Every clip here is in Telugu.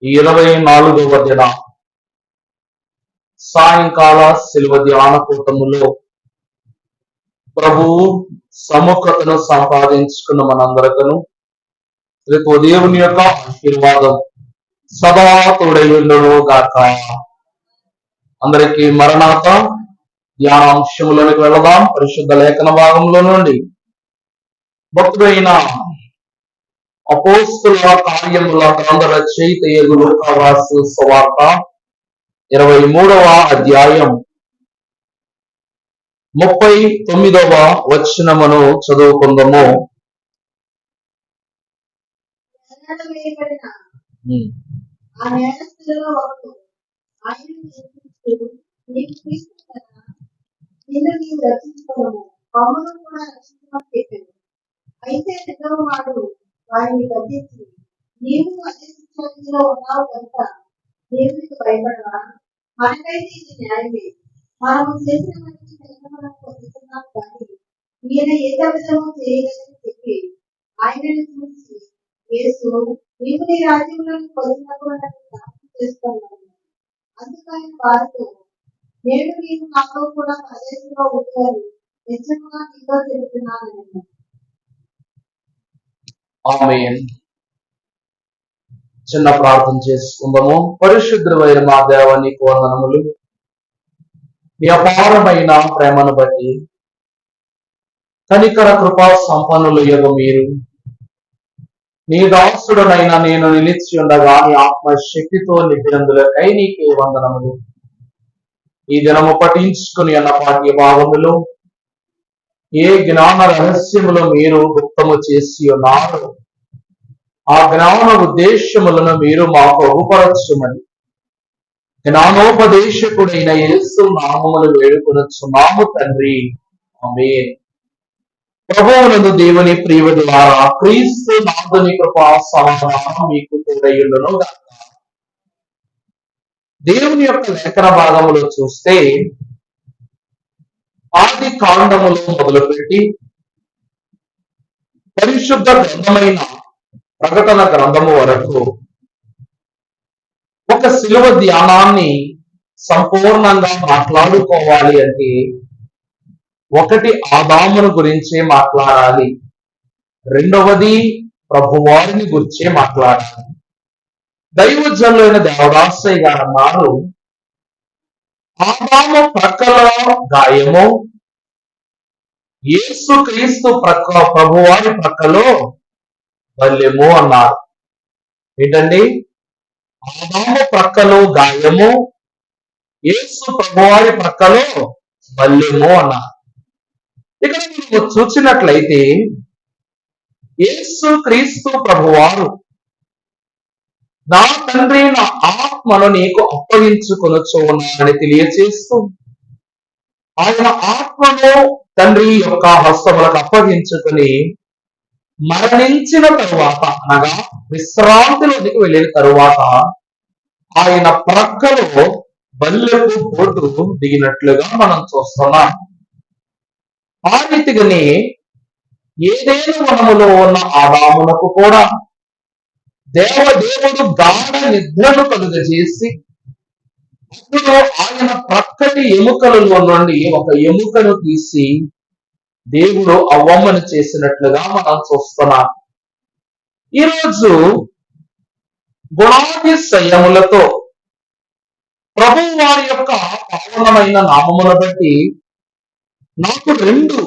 ఈ 24వ దిన సాయంకాల శిలువ ధ్యాన కూటములో ప్రభువు సముఖతను సంపాదించుకున్న మనందరకును రేపు దేవుని యొక్క ఆశీర్వాదం సదా తోడైండును గాక. అందరికీ మరణాత ధ్యానాంశములోనికి వెళదాం. పరిశుద్ధ లేఖన భాగంలో నుండి భక్తుడైన అపోస్తుల కార్యముల గ్రంథ రచయిత యేగు లూకా రాసు సువార్త 23వ అధ్యాయం 39వ వచనమును చదువుకుందాము. అయితే రెండవ వాడు వారిని గద్దించి, నీవు అదే శిక్షలో ఉన్నావు కనుక దేవునికి భయపడవా? మనకైతే ఇది న్యాయమే. మనము చేసిన మంచి మనం పొందుతున్నాం కానీ ఈయన ఏ తప్పిదమో చేయలేదని చెప్పి ఆయనను చూసి, యేసు, నీవు నీ రాజ్యములను పొందినప్పుడు నన్ను జ్ఞాపకం చేసుకున్నాను. అందుకు ఆయన వారితో, నేను నీవు నాతో కూడా ప్రదేశంలో ఉంటాను, నిజంగా నీతో చెబుతున్నాను. ఆమేన్. చిన్న ప్రార్థన చేసుకుందాము. పరిశుద్ధమైన మా దేవ, నీకు వందనములు. ఈ అపారమైన ప్రేమను బట్టి కనికర కృపా సంపన్నులు యొగ మీరు నీ దాసుడనైనా నేను నిలిచి ఉండగా నీ ఆత్మశక్తితో నింపినందులకై నీకే వందనములు. ఈ దినము పఠించుకుని అన్న పాఠ్య భాగములో ఏ జ్ఞాన రహస్యములు మీరు గుప్తము చేసి ఉన్నారు, ఆ జ్ఞాన ఉద్దేశములను మీరు మాకు బహుపరచుమని జ్ఞానోపదేశకుడైన యేసు నామములు వేడుకొనుచున్నాము తండ్రి. ఆమేన్. ప్రభువునందు దేవుని ప్రియుల ద్వారా క్రీస్తు నాథుని కృపా సమాధానం మీకు తోడైయుండును గాక. దేవుని యొక్క లేఖన భాగములో చూస్తే ఆది కాండములో మొదలుపెట్టి పరిశుద్ధ గ్రంథమైన ప్రకటన గ్రంథము వరకు ఒక శిలువ ధ్యానాన్ని సంపూర్ణంగా మాట్లాడుకోవాలి అంటే ఒకటి ఆదామును గురించే మాట్లాడాలి, రెండవది ప్రభువారిని గురించే మాట్లాడాలి. దైవజనులైన దేవదాసయ్య గారు అన్నారు, ఆదాము ప్రక్కలో గాయము, యేసు క్రీస్తు ప్రక్క ప్రభువారి ప్రక్కలో బల్లెము అన్నారు. ఏంటండి? ఆదాము ప్రక్కలో గాయము, యేసు ప్రభువారి ప్రక్కలో బల్లెము అన్నారు. ఇక్కడ మీరు చూసినట్లయితే యేసు క్రీస్తు ప్రభువారు నా తండ్రి నా ఆత్మను నీకు అప్పగించుకొనొచ్చు ఉన్నానని తెలియచేస్తూ ఆయన ఆత్మను తండ్రి యొక్క హస్తములకు అప్పగించుకుని మరణించిన తరువాత అనగా విశ్రాంతిలోనికి వెళ్ళిన తరువాత ఆయన ప్రక్కలో బల్లెపు బోర్డు దిగినట్లుగా మనం చూస్తున్నాం. ఆ రీతిగానే ఏదేను వనములో ఉన్న ఆదామునకు కూడా దేవదేవుడు గాఢ నిద్రను కలుగజేసి అప్పుడు ఆయన ప్రక్కటి ఎముకలలో నుండి ఒక ఎముకను తీసి దేవుడు అవ్వమ్మను చేసినట్లుగా మనం చూస్తున్నాం. ఈరోజు గుణాతిశయములతో ప్రభు వారి యొక్క పావనమైన నామమును బట్టి నాకు రెండు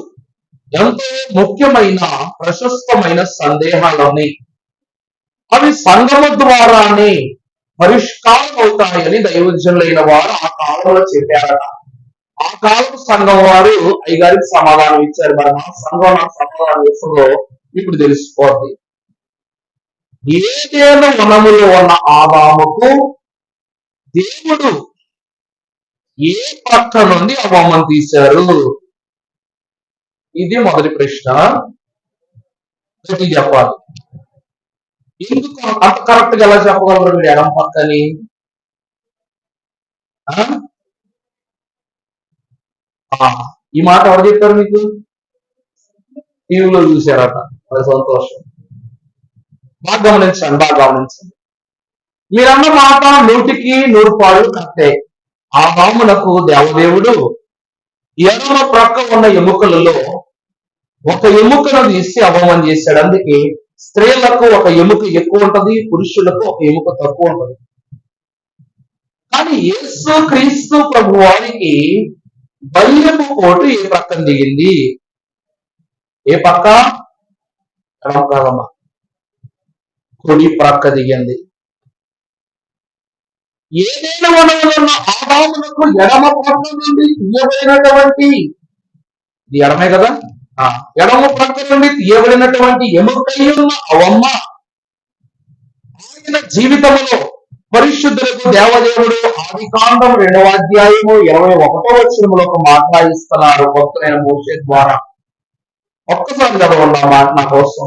ఎంతో ముఖ్యమైన ప్రశస్తమైన సందేహాలని అవి సంగమ ద్వారానే పరిష్కారం అవుతాయని దైవజనులైన వారు ఆ కాలంలో చెప్పారట. ఆ కాలం సంఘం వారు అయ్యగారికి సమాధానం ఇచ్చారు. మరి మా సంఘం నాకు సమాధానం ఇస్తుందో ఇప్పుడు తెలిసిపోద్ది. ఏదేను వనములో ఉన్న ఆదాముకు దేవుడు ఏ పక్క నుండి అవ్వమని తీశారు? ఇది మొదటి ప్రశ్న. చెప్పాలి. ఎందుకు అంత కరెక్ట్ గా ఎలా చెప్పగలరు మీరు ఎడం పక్కని? ఈ మాట ఎవరు చెప్పారు మీకు? టీవీలో చూశారట. అది సంతోషం. బాగా గమనించండి. మీరన్న మాట 100% కరెక్టే. ఆదామునకు దేవదేవుడు ఎడమ ప్రక్క ఉన్న ఎముకలలో ఒక ఎముకను తీసి అవమం చేశాడు. అందుకే స్త్రీలకు ఒక ఎముక ఎక్కువ ఉంటది, పురుషులకు ఒక ఎముక తక్కువ ఉంటది. కానీ యేసు క్రీస్తు ప్రభు వారికి బల్యపు పోటు ఏ పక్కన దిగింది? ఏ పక్క? ఎడమ కాదమ్మా, కుడి ప్రక్క దిగింది. ఏదైనా వనములున్న ఆదామునకు ఎడమ ప్రక్క నుండి తీయబడినటువంటి, ఇది ఎడమే కదా, ఎడమ ప్రక్క నుండి తీయబడినటువంటి ఎముకయ్యున్న అవమ్మ ఆయన జీవితంలో పరిశుద్ధులకు దేవదేవుడు ఆదికాండం 2వ అధ్యాయము 21వ వచనములో ఒక మాట రాయిస్తున్నాడు భక్తులైన మోషే ద్వారా. ఒక్కసారి చదవండి ఆ మాట నా కోసం.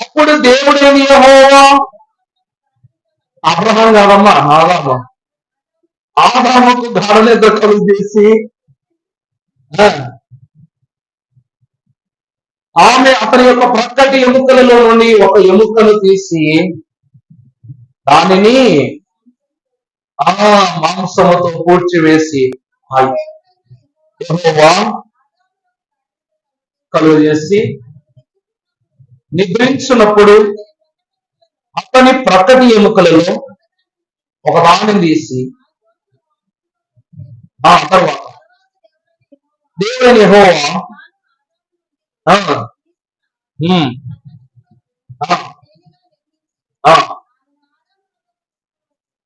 అప్పుడు దేవుడేమి యెహోవా, అబ్రహాం కాదమ్మా, ఆదాముకు గాఢ నిద్ర కలుగు చేసి ఆమె అతని యొక్క ప్రక్కటి ఎముకలలో నుండి ఒక ఎముకను తీసి దానిని మాంసముతో పూడ్చివేసి యెహోవా కలుగు చేసి నిద్రించినప్పుడు అతని ప్రక్కటి ఎముకలలో ఒక దానిని తీసి తర్వాత దేవుని యెహోవా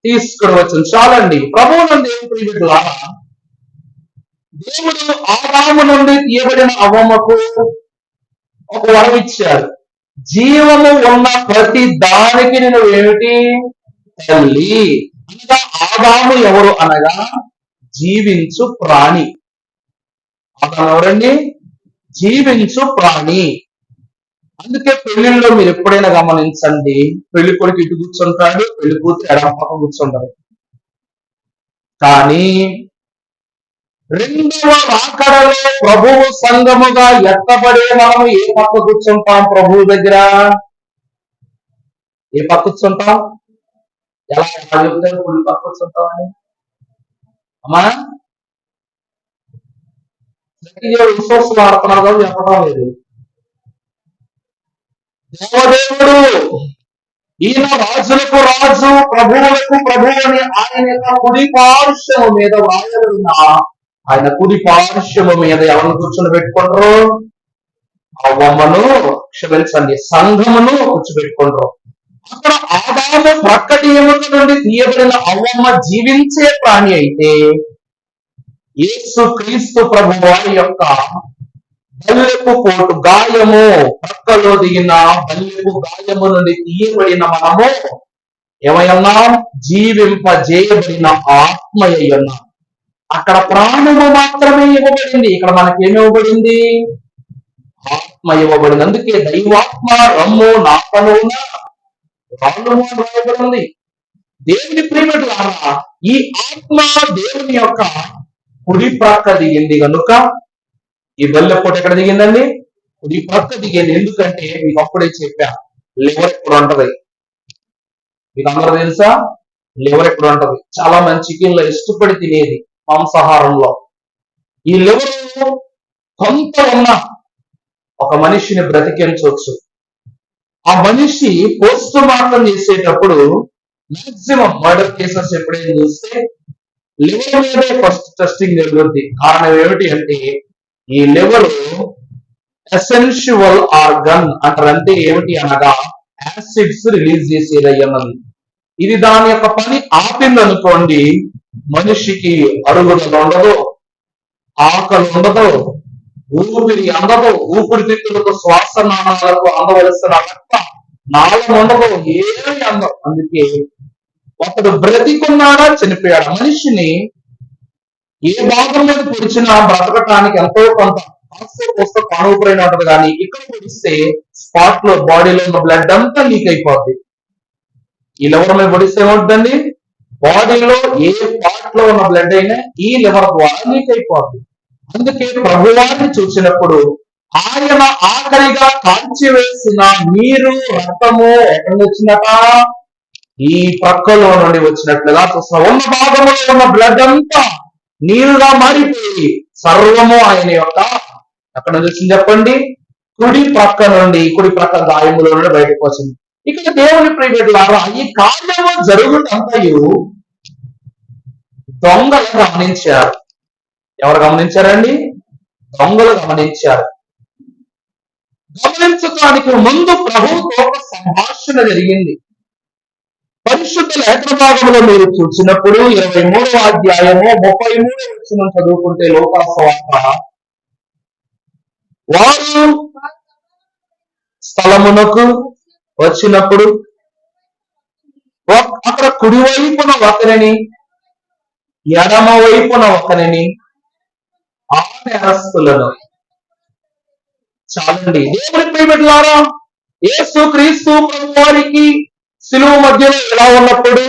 తీసుకుని వచ్చింది. చాలండి. ప్రభువునందు ఏం ప్రియబిడ్డలారా, దేవుడు ఆదాము నుండి తీయబడిన అవ్వమ్మకు ఒక వరం ఇచ్చాడు. జీవము ఉన్న ప్రతి దానికి నేను ఏమిటి? తల్లి. అనగా ఆదాము ఎవరు అనగా జీవించు ప్రాణి. ఆదాము ఎవరండి? జీవించు ప్రాణి. అందుకే పెళ్లిళ్ళలో మీరు ఎప్పుడైనా గమనించండి, పెళ్లి కొడుకు ఇటు కూర్చుంటాడు, పెళ్లి కూతురు ఎడమ పక్క కూర్చుంటాడు. కానీ రెండవ రాకడలో ప్రభువు సంఘముగా ఎత్తబడే మనము ఏ పక్క కూర్చుంటాం? ప్రభువు దగ్గర ఏ పక్క కూర్చుంటాం? ఎలా చెప్తారు? కుడి పక్క కూర్చుంటాం అని అమ్మా విశ్వాసం ఆడుతున్నారు కదా, చెప్పడం లేదు. దేవదేవుడు ఈయన రాజులకు రాజు, ప్రభువులకు ప్రభు అని ఆయన యొక్క కుడి పార్శ్వము మీద వ్రాయబడిన ఆయన కుడి పార్శ్వము మీద ఎవరిని కూర్చొని పెట్టుకుంటారు? అవ్వమ్మను, క్షమించండి, సంఘమును కూర్చోబెట్టుకుంటారు. అక్కడ ఆదాము ప్రక్కటి ఎముక నుండి తీయబడిన అవ్వమ్మ జీవించే ప్రాణి అయితే, యేసు క్రీస్తు ప్రభు వారి యొక్క బల్లెపు పోటు గాయము, ప్రక్కలో దిగిన బల్లెపు గాయము నుండి తీయబడిన మనము ఏమయ్యున్నాం? జీవింపజేయబడిన ఆత్మయ్యున్నాం. అక్కడ ప్రాణము మాత్రమే ఇవ్వబడింది, ఇక్కడ మనకేమి ఇవ్వబడింది? ఆత్మ ఇవ్వబడింది. అందుకే దైవాత్మ రమ్ము నాకనున్న రాళ్ళము అని రాయబడింది. దేవుని ప్రేమికులారా, ఈ ఆత్మ దేవుని యొక్క కుడి ప్రక్క దిగింది కనుక ఈ బల్లెపోటు ఎక్కడ దిగిందండి? కుడి ప్రక్క దిగింది. ఎందుకంటే మీకు అప్పుడే చెప్పా, లివర్ ఎప్పుడు ఉంటది. మీకు అందరూ తెలుసా? లివర్ ఎప్పుడు ఉంటది. చాలా మంది చికెన్ లో ఇష్టపడి తినేది మాంసాహారంలో. ఈ లివర్ కొంత ఉన్న ఒక మనిషిని బ్రతికించవచ్చు. ఆ మనిషి పోస్ట్ మార్టం చేసేటప్పుడు మాక్సిమం మర్డర్ కేసెస్ ఎప్పుడైనా చూస్తే లివర్ మీదే ఫస్ట్ టెస్టింగ్ జరుగుద్ది. కారణం ఏమిటి అంటే, ఈ లివర్ ఎసెన్షియల్ ఆర్గన్ అంటారు. అంటే ఏమిటి అనగా యాసిడ్స్ రిలీజ్ చేసేది అన్నది. ఇది దాని యొక్క పని ఆపింది అనుకోండి, మనిషికి అరుగుదల ఉండదు, ఆకలి ఉండదు, ఊపిరి అందదు, ఊపిరితిత్తులకు, శ్వాస నాళాలకు అందవలసిన రక్త నాళం ఉండదు, ఏమి అందదు. అందుకే ఒకడు బ్రతికున్నాడా చనిపోయాడు. మనిషిని ఏ భాగం మీద పొడిచినా బ్రతకటానికి ఎంతో కొంత కానుపరైన ఉంటది. కానీ ఇక్కడ పొడిస్తే స్పాట్ లో బాడీలో ఉన్న బ్లడ్ అంతా లీక్ అయిపోద్ది. ఈ లివర్ మీద పొడిస్తే ఏమవుతుందండి? బాడీలో ఏ పార్ట్ లో ఉన్న బ్లడ్ అయినా ఈ లివర్ ద్వారా లీక్ అయిపోద్ది. అందుకే ప్రభువాన్ని చూసినప్పుడు ఆయన ఆఖరిగా కాల్చివేసిన నీరు రక్తము ఎక్కడి నుంచి వచ్చినట? ఈ ప్రక్కలో నుండి వచ్చినట్లుగా చూస్తున్నాం. ఉన్న భాగంలో ఉన్న బ్లడ్ అంతా నీరుగా మారిపోయి సర్వము ఆయన యొక్క ఎక్కడ నుంచి వచ్చింది చెప్పండి? కుడి ప్రక్క గాయములో నుండి బయటకు వచ్చింది. ఇక్కడ దేవుని ప్రియబిడ్డలారా, ఈ కార్యము జరుగుతంతయు దొంగలు గమనించారు. ఎవరు గమనించారండి? దొంగలు గమనించారు. గమనించడానికి ముందు ప్రభువుతో ఒక సంభాషణ జరిగింది. పరిశుద్ధ లేఖన భాగంలో మీరు చూసినప్పుడు 23వ అధ్యాయము 33వ వచనం చదువుకుంటే లోకాసువార్త, వారు స్థలమునకు వచ్చినప్పుడు అక్కడ కుడివైపున ఒకరిని ఎడమ వైపున ఒకరిని ఆ నేరస్తులను. చాలండి. దేవుని ప్రియబిడ్డలారా, యేసు క్రీస్తు ప్రభువారికి సిలువ మధ్యలో ఎలా ఉన్నప్పుడు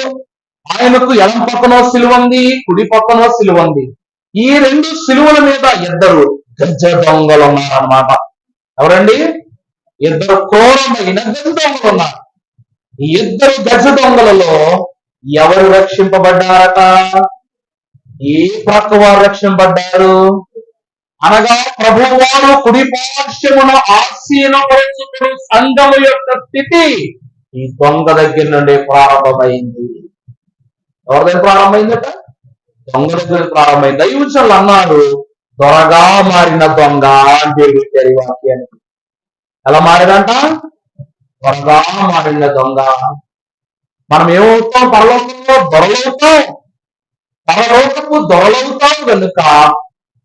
ఆయనకు ఎడం పక్కన సిలువ ఉంది, కుడి పక్కన సిలువ ఉంది. ఈ రెండు సిలువల మీద ఇద్దరు గజ దొంగలు ఉన్నారన్నమాట. ఎవరండి? ఇద్దరు క్రూరమైన గజ దొంగలు ఉన్నారు. ఈ ఇద్దరు గజ దొంగలలో ఎవరు రక్షింపబడ్డారట? ఏ ప్రక్క వారు రక్షింపబడ్డారు అనగా, ప్రభువారు కుడి పార్శ్వమున ఆసీనపరచుకుని సంఘము యొక్క స్థితి ఈ దొంగ దగ్గర నుండి ప్రారంభమైంది. ఎవరి దగ్గర ప్రారంభమైందట? దొంగ దగ్గర ప్రారంభమైంది. దైవజనులు అన్నారు, త్వరగా మారిన దొంగ అని పేరు పెట్టారు ఈ వాక్యానికి. ఎలా మారినంట? త్వరగా మారిన దొంగ. మనం ఏమవుతాం? పరలోకంలో దొరలవుతాం. పరలోకపు దొరలవుతాం కనుక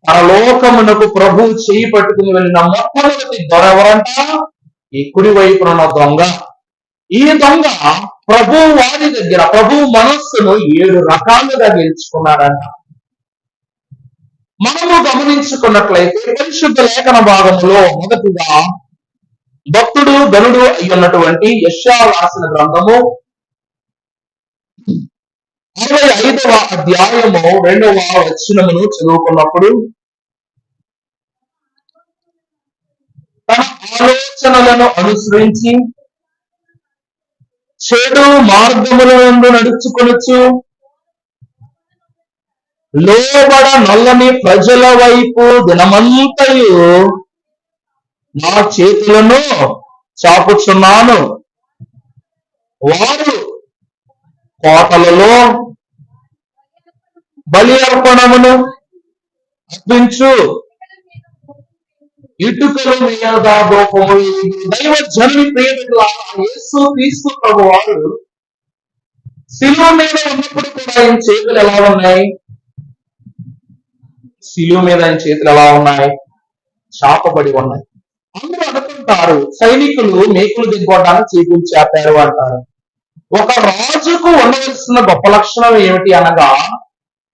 పరలోకమునకు ప్రభు చేయి పట్టుకుని వెళ్ళిన మొట్టమొదటి దొర ఎవరంట? ఈ కుడి వైపున ఉన్న దొంగ. ఈ దొంగ ప్రభు వారి దగ్గర ప్రభు మనస్సును 7 రకాలుగా గెలుచుకున్నాడంట. మనము గమనించుకున్నట్లయితే పరిశుద్ధ లేఖన భాగంలో మొదటిగా భక్తుడు గనుడు అయి ఉన్నటువంటి యెషయా రాసిన గ్రంథము 65వ అధ్యాయము 2వ వచనమును చదువుకున్నప్పుడు, తన ఆలోచనలను అనుసరించి చెడు మార్గములందు నడుచుకొనుచు లోబడ నల్లని ప్రజల వైపు దినమంతయు నా చేతులను చాపుచున్నాను. వారు కోటలలో బలి అర్పణమును అర్పించు ఇటుకల మీద దూపము. దైవ జనుని ప్రియబిడ్డలారా, యేసు క్రీస్తు ప్రభువారు శిలువ మీద ఉన్నప్పుడు కూడా ఆయన చేతులు ఎలా ఉన్నాయి? శిలువ మీద ఆయన చేతులు ఎలా ఉన్నాయి? చాపబడి ఉన్నాయి. అందరూ అనుకుంటారు సైనికులు మేకులు దిగొట్టడానికి చేతులు చాపారు అంటారు. ఒక రాజుకు ఉండవలసిన గొప్ప లక్షణం ఏమిటి అనగా,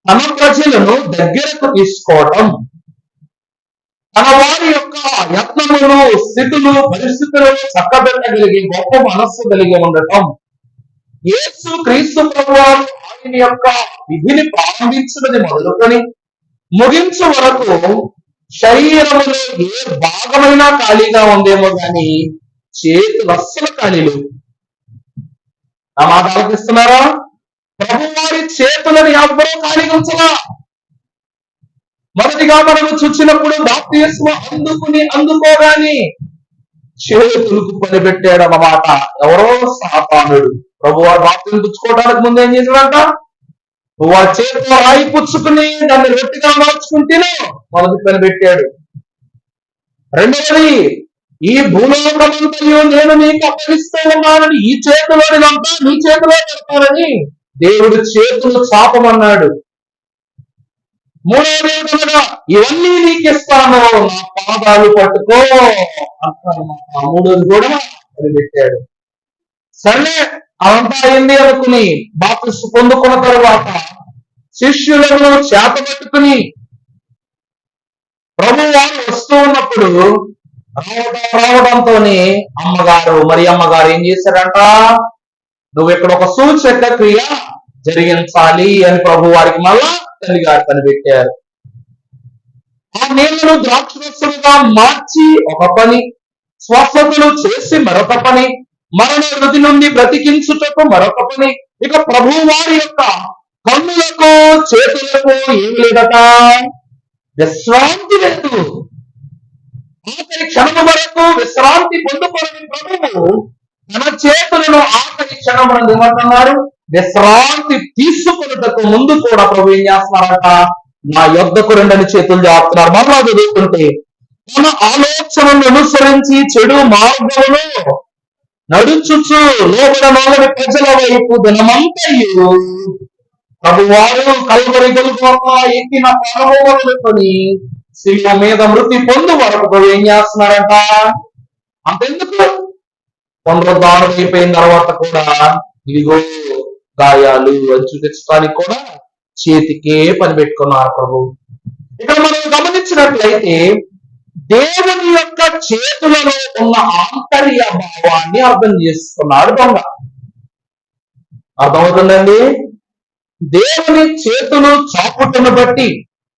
తన ప్రజలను దగ్గరకు తీసుకోవటం, తన వారి యొక్క యత్నములు, స్థితులు, పరిస్థితులను చక్కబెట్టగలిగే గొప్ప మనస్సు కలిగి ఉండటం. యేసు క్రీస్తు ప్రభువారు ఆయన యొక్క విధిని ప్రారంభించినది మొదలుకొని ముగించే వరకు శరీరంలో ఏ భాగమైనా ఖాళీగా ఉందేమో కానీ చేతులు అస్సలు ఖాళీ లేవు. ఆ మాట ఆలోచిస్తున్నారా? ప్రభువారి చేతులను ఎవ్వరూ ఖాళీగా ఉంచలా. మొదటిగా మనము చూసినప్పుడు బాప్తిస్మం అందుకోగాని చేతులకు పని పెట్టాడు అన్నమాట. ఎవరో సాతానుడు. ప్రభువారు బాప్తిని పుచ్చుకోవడానికి ముందు ఏం చేశాడంట? వారి చేతిలో రాయి పుచ్చుకుని దాన్ని రొట్టిగా మార్చుకుంటేనే మొదటి పని పెట్టాడు. రెండవది, ఈ భూలోకమంతయు నేను నీకు అప్పగిస్తూ ఉన్నానని, ఈ చేతిలోనిదంతా నీ చేతిలో పెడతానని దేవుడు చేతులు చాపమన్నాడు. మూడవది ఏమనగా, ఇవన్నీ నీకు ఇస్తాను, నా పాదాలు పట్టుకో అంటాను. మూడోది కూడా అది పెట్టాడు. సరే, అవంతా అయింది అనుకుని బాప్తిస్మం పొందుకున్న తరువాత శిష్యులను చేతబట్టుకుని ప్రభువారు వస్తూ ఉన్నప్పుడు రావడంతోనే మరి అమ్మగారు ఏం చేశారంట? నువ్వు ఇక్కడ ఒక సూచక క్రియ జరిగించాలి అని ప్రభు వారికి మళ్ళా తల్లి గారు కనిపెట్టారు. ఆ నీళ్లను ద్రాక్షరసముగా మార్చి ఒక పని, స్వస్థతలు చేసి మరొక పని, మరణ వృద్ధి నుండి బ్రతికించుటకు మరొక పని. ఇక ప్రభు వారి యొక్క కన్నులకు చేతులకు ఏమి లేదట, విశ్రాంతి లేదు. ఆఖరి క్షణము వరకు విశ్రాంతి పొందుకొని ప్రభువు తన చేతులను ఆఖరి క్షణమునందు ఏమంటున్నారు, విశ్రాంతి తీసుకున్నటకు ముందు కూడా ప్రభు ఏం చేస్తున్నారట, నా యొద్దకు రెండని చేతులు జాపుతున్నారు. మరలా చదువుతుంటే, తన ఆలోచనను అనుసరించి చెడు మార్గంలో నడుచుచు లోబడనోలని ప్రజల వైపు దినమంతయు ప్రభువారు కల్వరి గొలుగోత ఎక్కిన పరమోనుకొని శిలువ మీద మృతి పొందు వరకు ప్రభు ఏం చేస్తున్నారంట, అంతెందుకు పునరుద్ధానం అయిపోయిన తర్వాత కూడా ఇదిగో గాయాలు అంచు తెచ్చడానికి కూడా చేతికే పని పెట్టుకున్నారు ప్రభు. ఇక్కడ మనం గమనించినట్లయితే దేవుని యొక్క చేతులలో ఉన్న ఆంతర్య భావాన్ని అర్థం చేసుకున్నాడు దొంగ. అర్థమవుతుందండి? దేవుని చేతులు చాపుటను బట్టి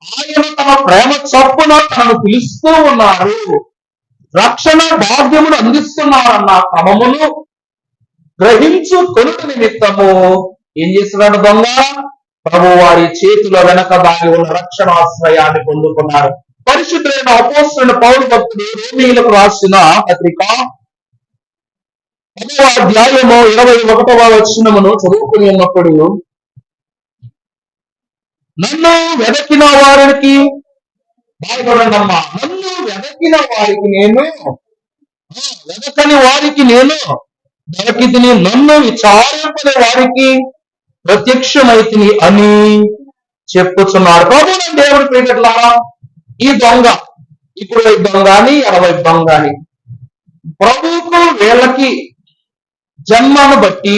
ఆయన తన ప్రేమ చొప్పున తనను పిలుస్తూ ఉన్నారు, రక్షణ భాగ్యమును అందిస్తున్నారన్న క్రమమును గ్రహించుకొనుట నిమిత్తము ఏం చేస్తున్నాడు దొంగ, ప్రభు వారి చేతుల వెనక దాగి ఉన్న రక్షణాశ్రయాన్ని పొందుకున్నారు. పరిశుద్ధులైన అపోస్తలుడైన పౌలు భక్తుడు రోమీయులకు రాసిన పత్రిక 10వ అధ్యాయము 21వ వచనమును చదువుకుని ఉన్నప్పుడు, నన్ను వెదకిన వారికి బాధపడండమ్మా, నన్ను వెదకిన వారికి నేను, వెదకని వారికి నేను దొరికితిని, నన్ను విచారింపని వారికి ప్రత్యక్షమైతిని అని చెప్పుచున్నాడు. ప్రభుత్వ దేవుడి ప్రియలారా, ఈ దొంగ ఇప్పుడు దొంగ అని 60 దొంగ అని ప్రభువుకు వీళ్ళకి జన్మను బట్టి,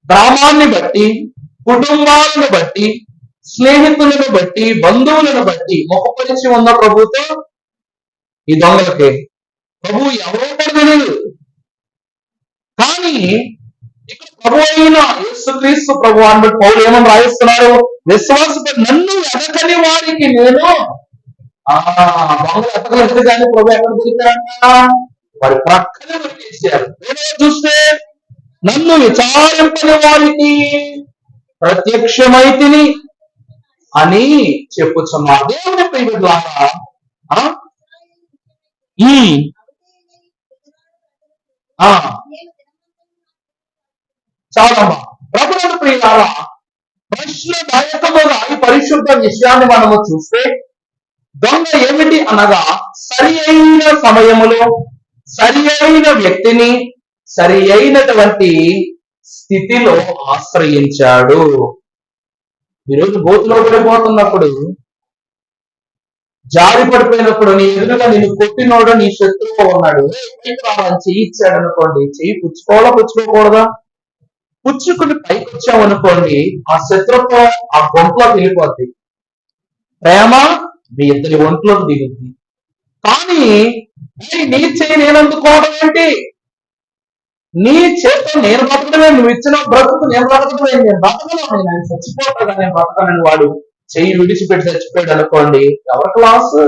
గ్రామాన్ని బట్టి, కుటుంబాలను బట్టి, స్నేహితులను బట్టి, బంధువులను బట్టి మొహపరిచి ఉన్న ప్రభుతో ఈ దొంగలకి ప్రభు ఎవరో కూడా తెలియదు. కానీ ఇక్కడ ప్రభు అయిన యేసుక్రీస్తు ప్రభు అని బట్టి పౌలు ఏమని రాయిస్తున్నారు, విశ్వాసపడి నన్ను వెదకని వారికి నేను, దొంగలు ఎతకలేదు కానీ ప్రభు ఎక్కడ దొరికారంట, వారి ప్రక్కనే వచ్చేసారు. చూస్తే నన్ను విచారింపని వారికి ప్రత్యక్షమైతిని అని చెప్పుచున్నారు. దేవుని ప్రియలారా, చాలమ్మా ప్రభుత్వ ప్రియులారా, ప్రశ్నదాయకముగా ఈ పరిశుద్ధ విషయాన్ని మనము చూస్తే దొంగ ఏమిటి అనగా సరి అయిన సమయములో సరి అయిన వ్యక్తిని సరి అయినటువంటి స్థితిలో ఆశ్రయించాడు. ఈరోజు గోతులో పడిపోతున్నప్పుడు, జారి పడిపోయినప్పుడు నీ ఎదురుగా నిన్ను కొట్టినోడు నీ శత్రువు ఉన్నాడు, చెయ్యి ఇచ్చాడు అనుకోండి, చెయ్యి పుచ్చుకోవాలా పుచ్చుకోకూడదా? పుచ్చుకుని పైకి వచ్చామనుకోండి, ఆ శత్రుత్వం ఆ గొంట్లోకి వెళ్ళిపోద్ది, ప్రేమ మీ ఇద్దరి ఒంట్లోకి దిగుద్ది. కానీ నీ చేయి నేను అందుకోవడం ఏంటి, నీ చేత నేను బతకడమే, నువ్వు ఇచ్చిన బ్రతుకు నేను బ్రతకడమే, నేను బతకను, నేను చచ్చిపోతాగా, నేను బతకనని వాడు చెయ్యి విడిచిపెట్టి చచ్చిపోయాడు అనుకోండి, ఎవరికి లాస్?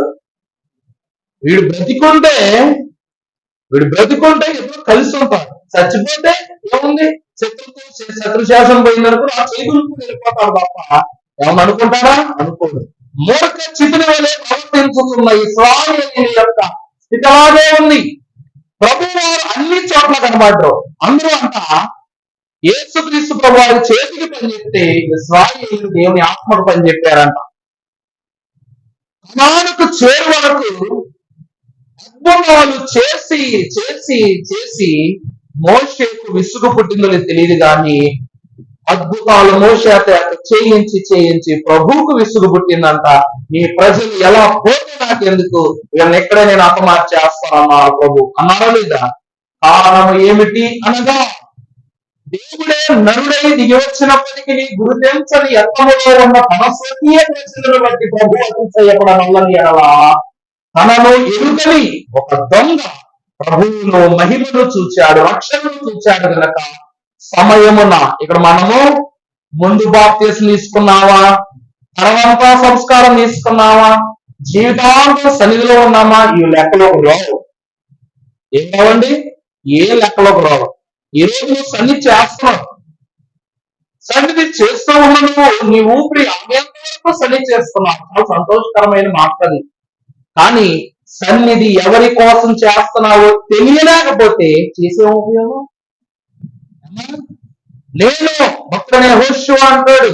వీడు బ్రతికుంటే ఎప్పుడు కలిసి ఉంటాడు, చచ్చిపోతే ఏముంది, శత్రుశాసనం పోయిందనుకో ఆ చేతులకు వెళ్ళిపోతాడు తప్ప ఏమన్నా అనుకుంటారా? అనుకోడు. మూర్ఖ చితుని వలె ప్రవర్తించుతున్న ఇశ్రాయేలీయుల యొక్క స్థితి అలాగే ఉంది. ప్రభు వారు అన్ని చోట్ల కనబడ్డారు. అందరూ అంట యేసుక్రీస్తు ప్రభు వారి చేతికి పనిచెప్తే ఇశ్రాయేలీయులు దేవుని ఆత్మకు పనిచెప్పారంట. కనానుకు చేరు వరకు అద్భుతాలు చేసి చేసి చేసి మోషేకు విసుగు పుట్టిందో తెలియదు కానీ అద్భుతాలు మోషే చేయించి చేయించి ప్రభువుకు విసుగు పుట్టిందంట. నీ ప్రజలు ఎలా పోతే నాకెందుకు, వీళ్ళని ఎక్కడే నేను అపమార్చేస్తానన్నారు ప్రభు అన్నారా లేదా? కారణం ఏమిటి అనగా దేవుడే నరుడై దిగి వచ్చినప్పటికీ గురుతెంచని ఎత్తములో ఉన్న తన స్వకీయ ప్రజలను బట్టి ప్రభు అతిశయపడ వల్లని ఎడలా తనను ఎరుగని ఒక దొంగ ప్రభువులో మహిమను చూచాడు, రక్షణను చూచాడు గనక సమయమున ఇక్కడ మనము ముందు బాప్తిసం తీసుకున్నావా, తర్వాత సంస్కారం తీసుకున్నావా, జీవితాంతం సన్నిధిలో ఉన్నామా ఈ లెక్కలోకి రావు. ఏం కావండి? ఏ లెక్కలోకి రావు. ఈ రోజు నువ్వు సన్నిధి చేస్తున్నావు, సన్నిధి చేస్తూ ఉన్న నువ్వు నీ ఊపిరి ఆగేంత వరకు సన్నిధి చేస్తున్నావు, చాలా సంతోషకరమైన మాటది. కానీ సన్నిధి ఎవరి కోసం చేస్తున్నావో తెలియలేకపోతే చేసే ఉపయోగం? నేను భక్తుడనే యెహోషువ అంటాడు,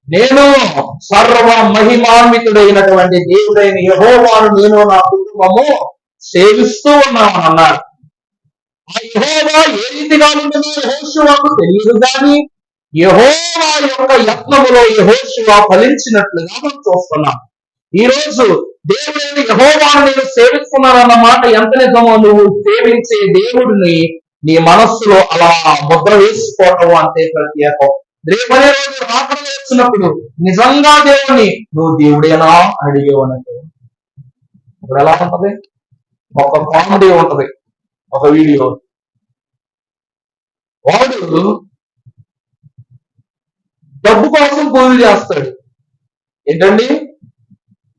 నేను సర్వ మహిమాన్వితుడైనటువంటి దేవుడైన యెహోవాను నేను నా కుటుంబము సేవిస్తూ ఉన్నామని అన్నాడు. ఆ యెహోవా ఏ రీతిగా ఉండదో యెహోషువకు తెలియదు, కానీ యెహోవా యొక్క యత్నములో యెహోషువ ఫలించినట్లుగా మనం చూస్తున్నాం. ఈ రోజు దేవుడైన యెహోవాను నేను సేవిస్తున్నానన్న మాట ఎంత నిజమో నువ్వు సేవించే దేవుడిని నీ మనస్సులో అలా ముద్ర వేసుకోవటం అంతే ప్రత్యేకం. రేపనే రోజు రాత్రి వచ్చినప్పుడు నిజంగా దేవుని నువ్వు దేవుడేనా అడిగేవనంటే ఇప్పుడు ఎలా ఉంటది? ఒక కామెడీ ఉంటది, ఒక వీడియో. వాడు డబ్బు కోసం పూజలు చేస్తాడు. ఏంటండి?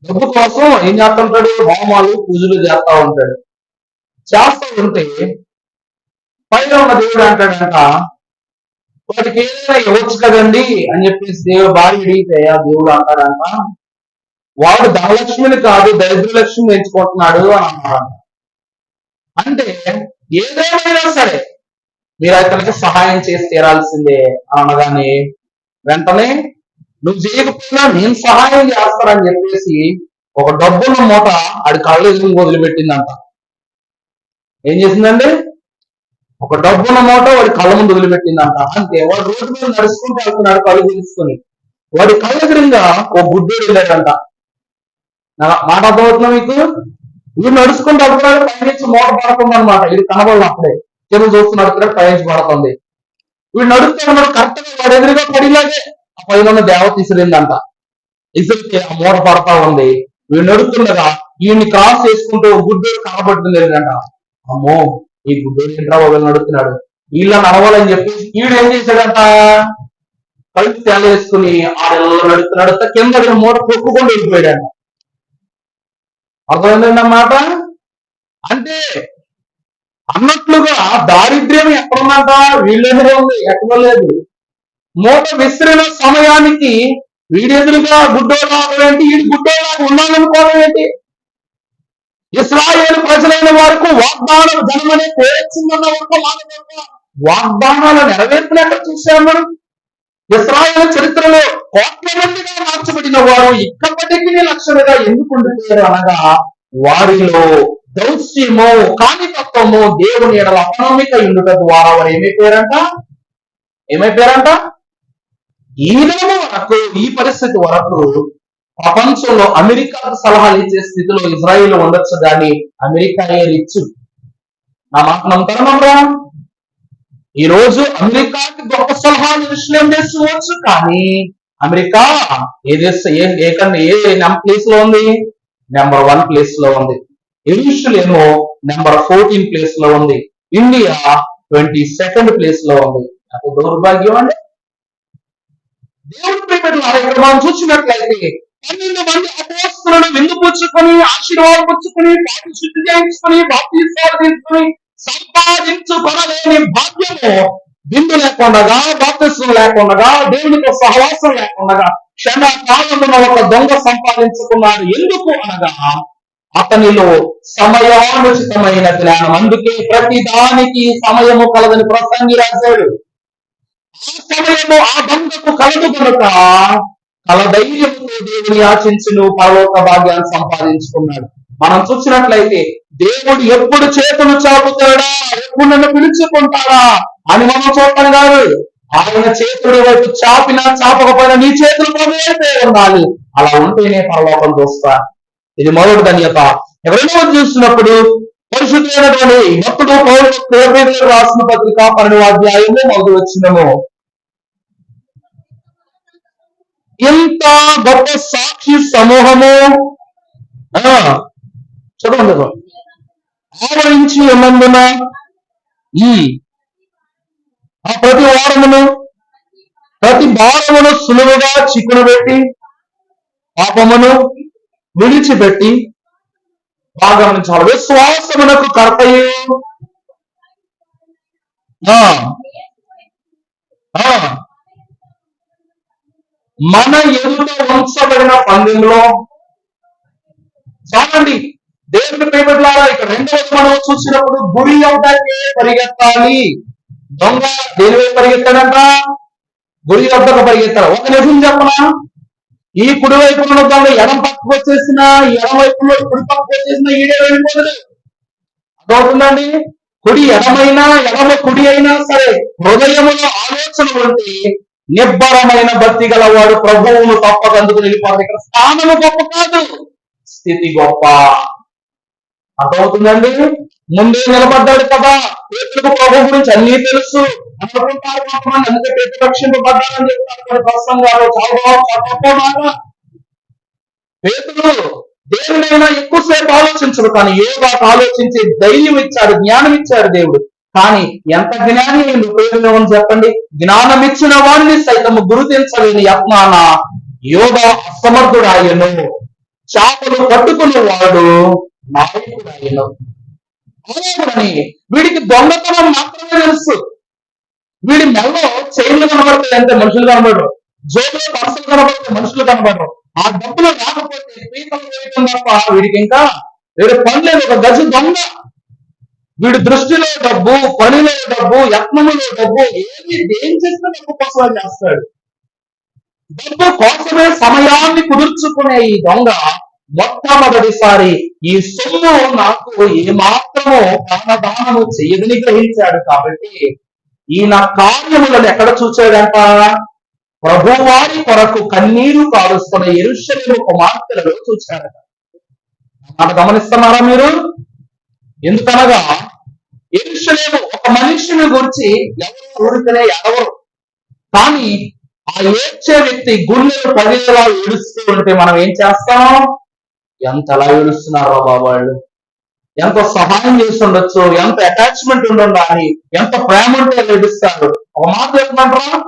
డబ్బు కోసం ఏం చేస్తుంటాడు? హోమాలు పూజలు చేస్తా ఉంటాడు. చేస్తా ఉంటే పైన ఉన్న దేవుడు అంటాడంట, వాటికి ఏదైనా ఇవ్వచ్చు కదండి అని చెప్పేసి దేవుడు భార్య అడిగితే ఆ దేవుడు అంటాడంట, వాడు ధనలక్ష్మిని కాదు దరిద్రలక్ష్మిని ఎంచుకుంటున్నాడు అని అన్నాడు. అంటే ఏదేమైనా సరే మీరు అతనికి సహాయం చేసి తీరాల్సిందే అనగానే వెంటనే నువ్వు చేయకపోయినా నేను సహాయం చేస్తానని చెప్పేసి ఒక డబ్బున్న మూట ఆడి కళ్ళు ఎదురు వదిలిపెట్టిందంట. ఏం చేసిందండి? ఒక డబ్బున్న మూట వాడి కళ్ళ ముందు వదిలిపెట్టిందంట. అంతే. వాడు రోడ్డు మీద నడుచుకుంటూ వెళ్తున్నాడు కళ్ళు తీసుకుని. వాడి కళ్ళ ఎదురుగా ఓ గుడ్డోడు వెళ్ళాడంట. మాట అర్థమవుతున్నా మీకు? వీడు నడుచుకుంటూ వెళ్తున్నాడు, పైనుంచి మూట పడుతుంది అనమాట. వీడు కనబడదు అప్పుడే, చెరువు చూస్తున్నాడు ఇక్కడ పైనుంచి పడుతుంది. వీడు నడుస్తూ ఉన్నాడు, కరెక్ట్ గా వాడు ఎదురుగా పడిలాగే ఆ పైన ఉన్న దేవత ఇసిరిందంట. ఇసిరితే ఆ మూట పడతా ఉంది. వీడు నడుస్తుండగా వీడిని క్రాస్ చేసుకుంటూ గుడ్డోడు కనబడుతుంది వెళ్ళంట. అమ్మో ఈ గుడ్డోడు ఏంట్రా వాళ్ళు నడుస్తున్నాడు, వీళ్ళని నడవాలని చెప్పి వీడు ఏం చేశాడంట, కళ్ళు తేలేసుకుని నడుస్తా కింద మూట కొట్టుకొని వెళ్ళిపోయాడంట. అర్థమైందండి అన్నమాట. అంటే అన్నట్లుగా దారిద్ర్యం ఎక్కడుందంట? వీళ్ళెదురే ఉంది, ఎక్కడ లేదు. మూట విసిరిన సమయానికి వీడెదురుగా గుడ్డోలాగా ఏంటి, వీడి గుడ్డోలాగా ఉన్నాడనుకోవడం ఏంటి? ఇశ్రాయేలు ప్రజలైన వారికి వాగ్దానం జనమనే పేరొచ్చిందన్న ఒక మాట వాగ్దానాలు నెరవేర్చినట్టు చూసాం మనం. ఇశ్రాయేలు చరిత్రలో కోట్ల మందిగా మార్చబడిన వారు ఇక్కప్పటికీ లక్షలుగా ఎందుకు ఉండిపోయారు అనగా వారిలో దౌత్యము కానితత్వము దేవుని ఎడల అపనమ్మిక ఉండుట ద్వారా వారు ఏమైపోయారంట? ఈ విధము వరకు, ఈ పరిస్థితి వరకు ప్రపంచంలో అమెరికాకు సలహాలు ఇచ్చే స్థితిలో ఇజ్రాయిల్ ఉండొచ్చు, కానీ అమెరికా రిచ్. నా మాట నమ్ముతారా? ఈ రోజు అమెరికాకి గొప్ప సలహాలు విషయం చేసుకోవచ్చు, కానీ అమెరికా ఏ ప్లేస్ లో ఉంది? నెంబర్ 1 ప్లేస్ లో ఉంది. ఇరుషులేమో నెంబర్ 14 ప్లేస్ లో ఉంది. ఇండియా 22nd ప్లేస్ లో ఉంది. నాకు దౌర్భాగ్యం అండి. దేవుడి ప్రేమలారా ఇక్కడ మనం చూసినట్లయితే 12 మంది అపోస్తలులను విందు పుచ్చుకొని ఆశీర్వాదం పుచ్చుకొని పాటి శుద్ధి చేయించుకొని బాప్తిసాలు తీసుకొని సంపాదించుకొనలేని భాగ్యము విందు లేకుండా, బాప్తిసం లేకుండా, దేవునితో సహవాసం లేకుండా క్షణకాలమున ఒక దొంగ సంపాదించుకున్నాడు. ఎందుకు అనగా అతనిలో సమయోచితమైన జ్ఞానం. అందుకే ప్రతి దానికి సమయము కలదని ప్రసంగి రాశాడు. ఆ సమయము ఆ దొంగకు కలదు కనుక కలధైర్యంతో దేవుని ఆశించును పరలోక భాగ్యాన్ని సంపాదించుకున్నాడు. మనం చూసినట్లయితే దేవుడు ఎప్పుడు చేతులు చాపుతాడా, ఎప్పుడు నన్ను పిలుచుకుంటాడా అని మనం చూడటం కాదు. ఆయన చేతుడి వైపు చాపినా చాపకపోయినా నీ చేతులు మొదలైతే ఉండాలి. అలా ఉంటేనే పరలోకం చూస్తా. ఇది మొదటి ధన్యత. ఎవరైనా చూస్తున్నప్పుడు పరిశుద్ధమైనటువంటి భక్తుడు పౌరులు రాసిన పత్రిక 12వ అధ్యాయము 1వ వచనము, ఇంత గొప్ప సాక్షి సమూహము చదవండి ఆవరించి ఉన్నందున ఆ ప్రతి వారమును ప్రతి భారమును సులువుగా చిక్కును పెట్టి పాపమును విడిచిపెట్టి, బాగా గమనించాలి, విశ్వాసమునకు కర్తయు ఆ, ఆ, మన ఎదుట ఉంచబడిన పందెంలో చాలండి. దేవుని ప్రేమలారా, ఇక్కడ రెండవది మనం చూసినప్పుడు గురి వద్దకే పరిగెత్తాలి. దొంగ దేని వైపు పరిగెత్తాడంట? గురి వద్దకు పరిగెత్తాడు. ఒక నిజం చెప్పనా, ఈ కుడి వైపున ఉన్న దొంగ ఎడం పక్కకు వచ్చేసిన, ఎడం వైపులో కుడి పక్కకు వచ్చేసిన ఈడే వెళ్ళిపోతుంది. అర్థమవుతుందండి? కుడి ఎడమైనా ఎడమ కుడి అయినా సరే హృదయములో ఆలోచన ఉంటే నిబ్బరమైన భక్తి గలవాడు ప్రభువును తప్పక అందుకు వెళ్ళిపోతాడు. ఇక్కడ స్థానము గొప్ప కాదు, స్థితి గొప్ప. అర్థమవుతుందండి? ముందే నిలబడ్డాడు కదా, పేతురుకు ప్రభు గురించి అన్నీ తెలుసు అనుకుంటారు కొంతమంది. అందుకే పేతురు రక్షింపబడ్డాడని చెప్తారు కొన్ని ప్రసంగాలు. చాలా గొప్ప మాట. పేతురు దేవుడైనా ఎక్కువసేపు ఆలోచించడు, కానీ యోగాకు ఆలోచించే ధైర్యం ఇచ్చాడు, జ్ఞానం ఇచ్చాడు దేవుడు. కానీ ఎంత జ్ఞాని ఉపయోగం చెప్పండి. జ్ఞానం ఇచ్చిన వాడిని సైతం గుర్తించలేని యత్నాన యోగా అసమర్థుడాయను. చేపలు పట్టుకున్న వాడు నాయకుడాయను. అలాగని వీడికి దొంగతనం మాత్రమే తెలుసు. వీడి మెల్లో చైన్లు కనబడతాయి అంటే మనుషులు కనబడరు, జోబులో పర్సలు కనబడితే మనుషులు కనబడరు. ఆ డబ్బులు రాకపోతే పీకలు వేయడం తప్ప వీడికి ఇంకా వేరే పని లేదు. ఒక గజ దొంగ. వీడి దృష్టిలో డబ్బు, పనిలో డబ్బు, యత్నములో డబ్బు, ఏం చేసినా డబ్బు కోసం చేస్తాడు. డబ్బు కోసమే సమయాన్ని కుదుర్చుకునే ఈ దొంగ మొట్టమొదటిసారి ఈ సొమ్ము నాకు ఏమాత్రమో ప్రాణదానము చెయ్యదని గ్రహించాడు. కాబట్టి ఈయన కార్యములను ఎక్కడ చూచాడంట? ప్రభువారి కొరకు కన్నీరు కారుస్తున్న యెరూషలేము కుమార్తెలలో చూచాడట. మాట గమనిస్తున్నారా మీరు? ఎందుకనగా యెరూషలేము ఒక మనిషిని గురించి ఎవరు ఊరికనే ఎడవరు, కానీ ఆ ఏడ్చే వ్యక్తి గుండెలు పదిలా ఏడుస్తూ ఉంటే మనం ఏం చేస్తాం? ఎంతలా ఏడుస్తున్నారో బాబు వాళ్ళు, ఎంత సహాయం చేసి ఉండొచ్చు, ఎంత అటాచ్మెంట్ ఉండాలి, ఎంత ప్రేమ ఉంటే ఏడుస్తారు. ఒక మాట చెప్పమంటారా,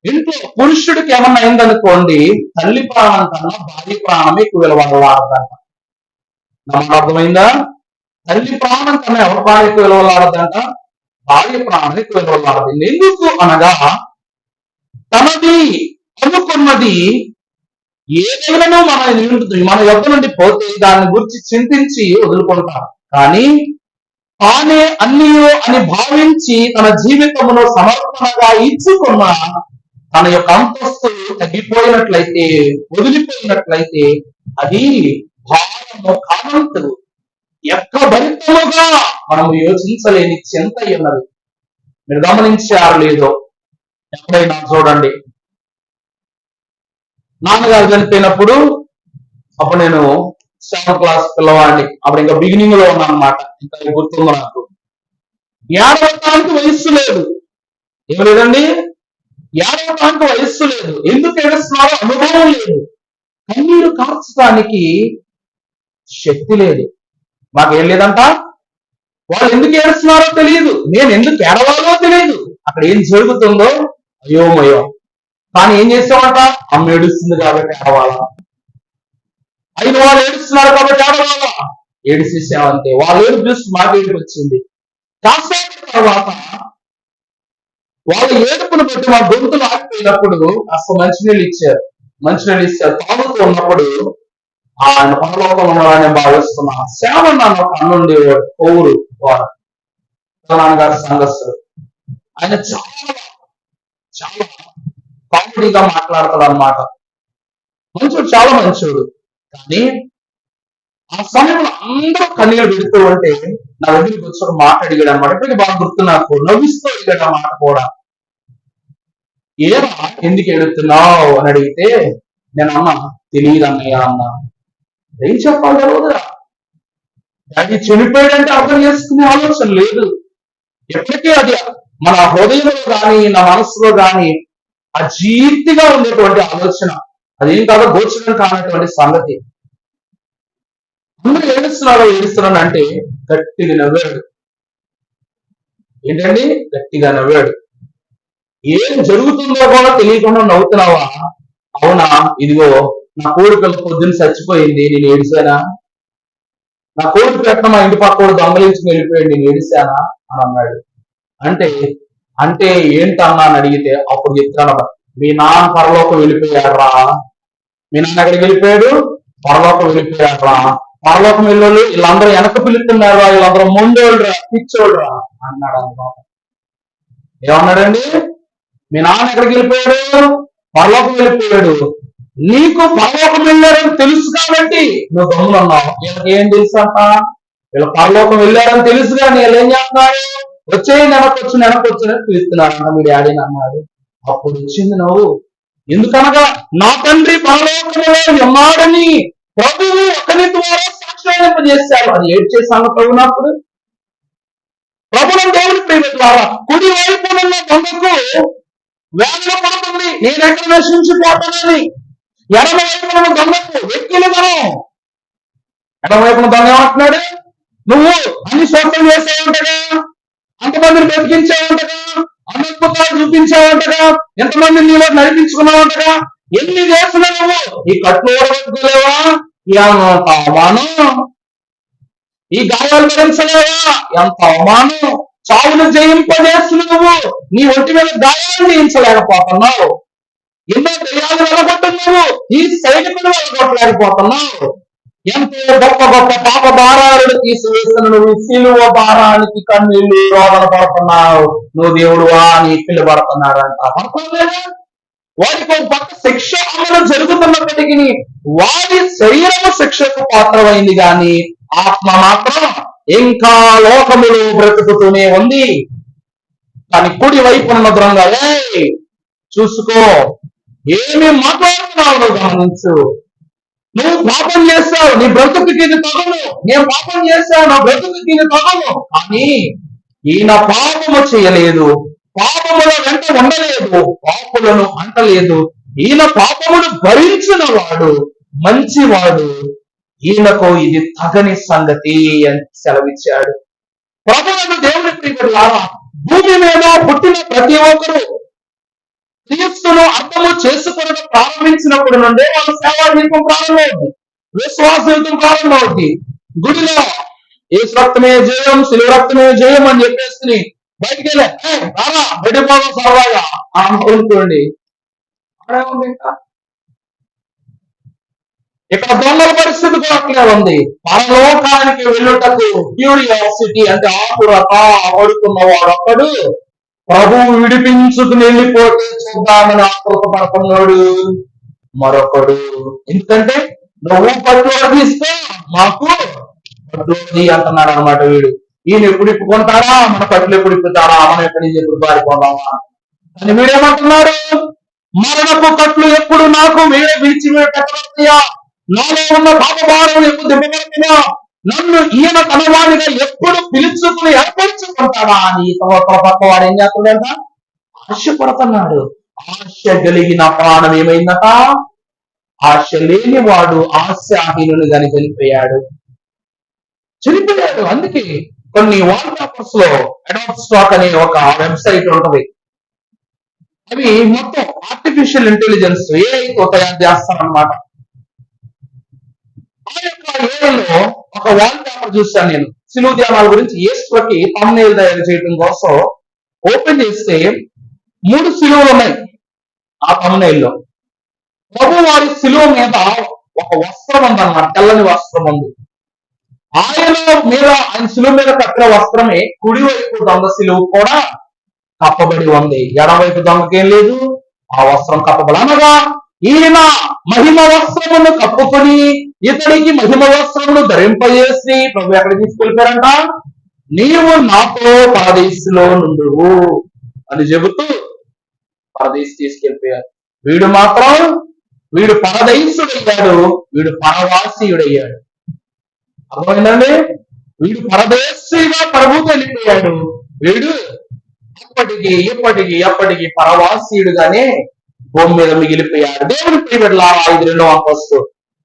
ఇంట్లో పురుషుడికి ఏమన్నా అయిందనుకోండి, తల్లి ప్రాణం కన్నా భార్య ప్రాణమే ఎక్కువ విలువలాడదంట. నమ్మకం అర్థమైందా? తల్లి ప్రాణం కన్నా ఎవరి ప్రాణం ఎక్కువ విలువలాడదంట? భార్య ప్రాణం ఎక్కువ విలువలాడుతుంది. ఎందుకు అనగా తనది అనుకున్నది ఏదైనా మన యొక్క నుండి పోతే దాని గురించి చింతించి వదులుకుంటాం. కానీ తానే అన్నీయో అని భావించి తన జీవితమును సమర్పణగా ఇచ్చుకున్న తన యొక్క అంతస్తు తగ్గిపోయినట్లయితే, వదిలిపోయినట్లయితే అది భారము కానంతు ఎక్కభరితముగా మనము యోచించలేని చింత ఉన్నది. మీరు గమనించారు లేదో? ఎప్పుడైనా చూడండి, నాన్నగారు చనిపోయినప్పుడు, అప్పుడు నేను 7th క్లాస్ పిల్లవాడిని, అప్పుడు ఇంకా బిగినింగ్ లో ఉన్నాను అనమాట. ఇంకా గుర్తుందో నాకు. ఏడవటానికి వయస్సు లేదు. ఏం లేదండి, ఏడవటానికి వయస్సు లేదు. ఎందుకు ఏడుస్తున్నారో అనుభవం లేదు. కన్నీరు కార్చడానికి శక్తి లేదు. మాకేం లేదంట. వాళ్ళు ఎందుకు ఏడుస్తున్నారో తెలియదు, నేను ఎందుకు ఏడవాలో తెలియదు, అక్కడ ఏం జరుగుతుందో అయోమయం. కానీ ఏం చేస్తామంట? అమ్మ ఏడుస్తుంది కాబట్టి ఏడవాలా, అయిన వాళ్ళు ఏడుస్తున్నారు కాబట్టి ఏడవాలా, ఏడిసేసామంతే. వాళ్ళు ఏడు చూసి మాకు ఏడుపు వచ్చింది. కాసేపు తర్వాత వాళ్ళ ఏడుపును బట్టి మా గొంతులు ఆగిపోయినప్పుడు అసలు మంచినీళ్ళు ఇచ్చారు. తాగుతూ ఉన్నప్పుడు ఆయన పరలోకంలో ఉన్నాడని భావిస్తున్నా. శ్యామన్ నాన్న ఒక అన్నుండి పౌరు వారు నాన్నగారి సంఘస్థుడు. ఆయన చాలా చాలా కామెడీగా మాట్లాడతాడు అన్నమాట. మంచోడు, చాలా మంచోడు. కానీ ఆ సమయంలో అందరూ కన్నీళ్ళు పెడుతూ ఉంటే నా దగ్గరికి వచ్చి ఒక మాట అడిగాడు అన్నమాట. ఇప్పటికీ బాగా గుర్తు నాకు. నవ్విస్తూ అడిగాడు ఆ మాట కూడా. ఏరా ఎందుకు ఎడుతున్నావు అని అడిగితే నేను అన్నా, తెలియదు అన్నయ్య అన్నా. ఏం చెప్పాలి రోజురా, డాడీ చనిపోయాడంటే అర్థం చేసుకునే ఆలోచన లేదు. ఎప్పటికీ అది మన హృదయంలో కానీ నా మనసులో కానీ అజీర్తిగా ఉండేటువంటి ఆలోచన. అదేం కాదో గోచరం కానటువంటి సంగతి. అందరూ ఏడుస్తున్నాడు అంటే గట్టిగా నవ్వాడు. ఏంటండి? గట్టిగా నవ్వాడు. ఏం జరుగుతుందో కూడా తెలియకుండా నవ్వుతున్నావా? అవునా, ఇదిగో నా కోడి పిల్ల పొద్దున్న చచ్చిపోయింది, నేను ఏడిసానా? నా కోడి పెట్టిన మా ఇంటి పక్క దొంగలించుకుని వెళ్ళిపోయాడు, నేను ఏడిసానా అని అన్నాడు. అంటే అంటే ఏంటన్నా అని అడిగితే అప్పుడు చెప్తాను, మీ నాన్న పరలోకం వెళ్ళిపోయారా? మీ నాన్న ఎక్కడికి వెళ్ళిపోయాడు? పరలోకం వెళ్ళిపోయారా? పరలోకం వెళ్ళోళ్ళు వీళ్ళందరూ వెనక పిలుస్తున్నారు, వీళ్ళందరూ ముందోళ్ళరా పిచ్చోళ్ళరా అన్నాడు అన్నమాట. ఏమన్నాడండి? మీ నాన్న ఎక్కడికి వెళ్ళిపోయాడు? పరలోకం వెళ్ళిపోయాడు. నీకు పరలోకం వెళ్ళారని తెలుసు కాబట్టి నువ్వు గమ్మునున్నావు. వీళ్ళకి ఏం తెలుసు అంట? వీళ్ళు పరలోకం వెళ్ళారని తెలుసు కానీ వీళ్ళు ఏం చేస్తున్నారు? వెనకొచ్చి పిలుస్తున్నారంట మీ డాడీని అన్నాడు. అప్పుడు వచ్చింది నువ్వు. ఎందుకనగా నా తండ్రి పరలోకములో ఉన్నాడని ప్రభువు ఒకరి ద్వారా సాక్షాత్కరింపజేశాడు. అది ఏడ్చేసాను ప్రభునప్పుడు. ప్రభుత్వం దేవుని ప్రేమ ద్వారా కుడి వైపునున్న దొంగకు వేదన పడుతుంది, నేను ఎక్కడ నశించిపోతానని. ఎడమ వైపున దొంగకు వెక్కిలి మనం. ఎడమ వైపున దొంగ ఏమంటున్నాడు? నువ్వు అన్ని సోషల్ చేసావుంటగా, అంతమందిని బ్రతికించావుంటగా, అద్భుతాలు చూపించావుంటగా, ఎంతమందిని నీలో నడిపించుకున్నావుంటగా, ఎన్ని చేస్తున్నా నువ్వు ఈ కట్లు ఓడగొట్టుకోలేవా? ఎంత అవమానం! ఈ గాయాలు భరించలేవా? ఎంత అవమానం! చావును జయింపజేస్తున్నావు, నీ ఒంటి మీద గాయాలు జయించలేకపోతున్నావు. ఎన్నో దయ్యాలు వెళ్ళగొట్టున్నావు, ఈ సైనికులు వెళ్ళగొట్టలేకపోతున్నావు. ఎంతో గొప్ప గొప్ప పాప భారాలను తీసివేసిన నువ్వు సిలువ భారానికి కన్నీళ్లు రోదన పడుతున్నావు. నువ్వు దేవుడువా అని పిలువబడుతున్నాడంట. పడుకోలేదా? వాడికి ఒక పక్క శిక్ష అమలు జరుగుతున్నప్పటికీ వాడి శరీరము శిక్షకు పాత్రమైంది కానీ ఆత్మ మాత్రం ఇంకా లోకములు బ్రతుకుతూనే ఉంది. దాని కుడి వైపున్న దొంగ, చూసుకో ఏమి మాట్లాడుతున్నావు గమనించు. నువ్వు పాపం చేస్తావు, నీ బ్రతుకుకి ఇది తగను. నేను పాపం చేస్తావు, నా బ్రతుకుకి ఇది తగను. కానీ ఈయన పాపము చేయలేదు, పాపముల వెంట ఉండలేదు, పాపులను అంటలేదు. ఈయన పాపమును భరించిన వాడు మంచివాడు, ఈయనకు ఇది తగని సంగతి అని సెలవిచ్చాడు. ప్రభువును దేవుని ప్రియలారా, భూమి మీద పుట్టిన ప్రతి ఒక్కరు క్రీస్తును అర్థము చేసుకోవడం ప్రారంభించినప్పుడు నుండే వాళ్ళ సేవా జీవితం ప్రారంభమవుతుంది, విశ్వాస జీవితం ప్రారంభమవుతుంది. గుడిలో యేసు రక్తమే జయం, శిలువ రక్తమే జయం అని చెప్పేసి బయటికి వెళ్ళే రారా బయటపోవడం సరదాగా అనుకోండి. ఇక్కడ దొంగల పరిస్థితి కూడా అట్లే ఉంది. పరలోకానికి వెళ్ళుటకు క్యూరియాసిటీ అంటే ఆకురత పడుతున్నవాడు ఒకడు, ప్రభువు విడిపించుకుని వెళ్ళిపోతే చూద్దామని ఆకృత పడుతున్నాడు మరొకడు. ఎందుకంటే నువ్వు పట్టుబడి ఇస్తే మాకు పట్టుబడి అంటున్నాడు అనమాట వీడు. ఈయన ఎప్పుడు ఇప్పుకుంటారా, మన పట్టులు ఎప్పుడు ఇప్పుతారా, మనం ఎక్కడి నుంచి ఎప్పుడు పారిపోదామా అని వీడేమంటున్నాడు? మరణపు కట్లు ఎప్పుడు నాకు వీడే విడిచిపెట్టబడతాయా, నాలో ఉన్న పాపభారం ఎప్పుడు దిబ్బబడుతున్నా, నన్ను ఈయన తనవాడిగా ఎప్పుడు పిలుచుకుని ఏర్పరచుకుంటాడా అని పక్క వాడు ఏం చేస్తున్నాడంట? ఆశపడుతున్నాడు. ఆశ కలిగిన ప్రాణం ఏమైందట? ఆశ లేని వాడు ఆశాహీనులుగాని చనిపోయాడు. అందుకే కొన్ని వాల్ పేపర్స్ లో అడాప్ట్ స్టాక్ అనే ఒక వెబ్సైట్ ఉంటది. అవి మొత్తం ఆర్టిఫిషియల్ ఇంటెలిజెన్స్ ఏఐతో తయారు చేస్తారనమాట. ఆ యొక్క ఏఐలో ఒక వాల్ పేపర్ చూశాను నేను, సిలువ ధ్యానాల గురించి. యేసుకి తమ్నెయిల్ తయారు చేయడం కోసం ఓపెన్ చేస్తే 3 సిలువలు ఉన్నాయి ఆ తమ్నెయిల్లో. ప్రభు వారి సిలువ మీద ఒక వస్త్రం ఉందన్నమాట, తెల్లని వస్త్రం ఉంది. ఆయన సిలువ మీద కట్టిన వస్త్రమే కుడివైపు దొంగ సిలువ కూడా కప్పబడి ఉంది. ఎడవైపు దొంగకేం లేదు, ఆ వస్త్రం కప్పబడి. అనగా ఈయన మహిమ వస్త్రమును కప్పుకొని ఇతడికి మహిమ వస్త్రమును ధరింపజేసి ప్రభు ఎక్కడ తీసుకెళ్ళిపోయారంట? నీవు నాతో పరదేశిలో నుండువు అని చెబుతూ పరదేశి తీసుకెళ్ళిపోయారు. వీడు పరదేశుడయ్యాడు, వీడు పరవాసీయుడయ్యాడు. అర్థమైందండి? వీడు పరదేశిగా ప్రభువుకు వెళ్ళిపోయాడు, వీడు ఎప్పటికీ పరవాసీయుడుగానే భూమి మీద మిగిలిపోయాడు. దేవుని ప్రియబిడ్డలారా, ఇది 2వ అంతస్తు.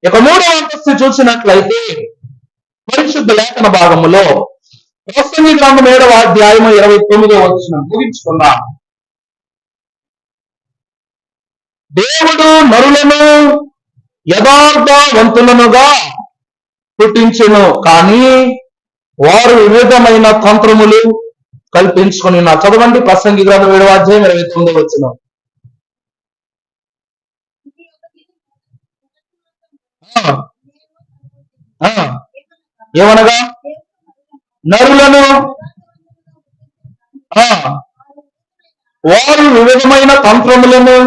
ఇక 3వ అంతస్తు చూసినట్లయితే పరిశుద్ధ లేఖన భాగములో ప్రసంగి గ్రంథం 7వ అధ్యాయము 29వ వచనం ముగించుకుందాం. దేవుడు నరులను యథార్థవంతులనుగా పుట్టించెను, కానీ వారు వివిధమైన తంత్రములు కల్పించుకుని ఉన్నారు. చదవండి ప్రసంగి గ్రంథం 7వ అధ్యాయం 29వ వచనం. ఆ, ఆ, ఏమనగా నరులను ఆ వారు వివిధమైన తంత్రములను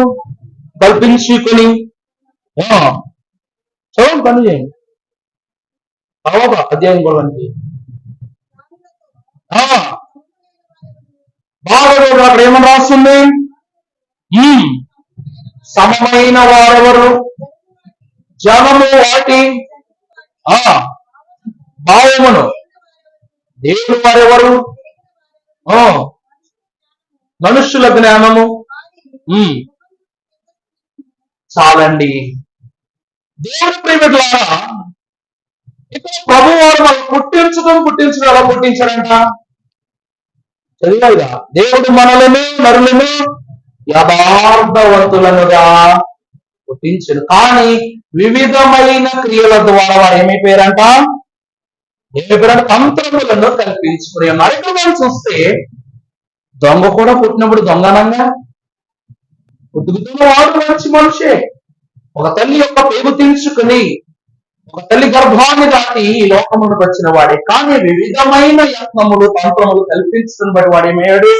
కల్పించుకుని చదవండి, పని చేయండి. తర్వాత అధ్యాయం కూడా అండి. బాగా అక్కడ ఏమని రాస్తుంది? సమమైన వారెవరు? జనము వాటి భావమును దేవుడు వారెవరు? మనుష్యుల జ్ఞానము. చాలండి. దేవుడి ప్రేమికులారా, ఇక్కడ ప్రభు వారు వాళ్ళు పుట్టించడం ఎలా పుట్టించారంట? చదివాయిగా, దేవుడు మనలను నరులను యథార్థవంతులనుగా పుట్టించను, కానీ వివిధమైన క్రియల ద్వారా వారు ఏమైపోయారంట? తంత్రములను కల్పించుకుని ఉన్నారు. ఇక్కడ మనం చూస్తే దొంగ కూడా పుట్టినప్పుడు దొంగనంగా పుట్టుకుతున్న వాడు మంచి మనిషే. ఒక తల్లి యొక్క పేగు తీర్చుకుని ఒక తల్లి గర్భాన్ని దాటి ఈ లోకములకు వచ్చిన వాడే, కానీ వివిధమైన యత్నములు తంత్రములు కల్పించుకుని బట్టి వాడు ఏమయ్యాడు?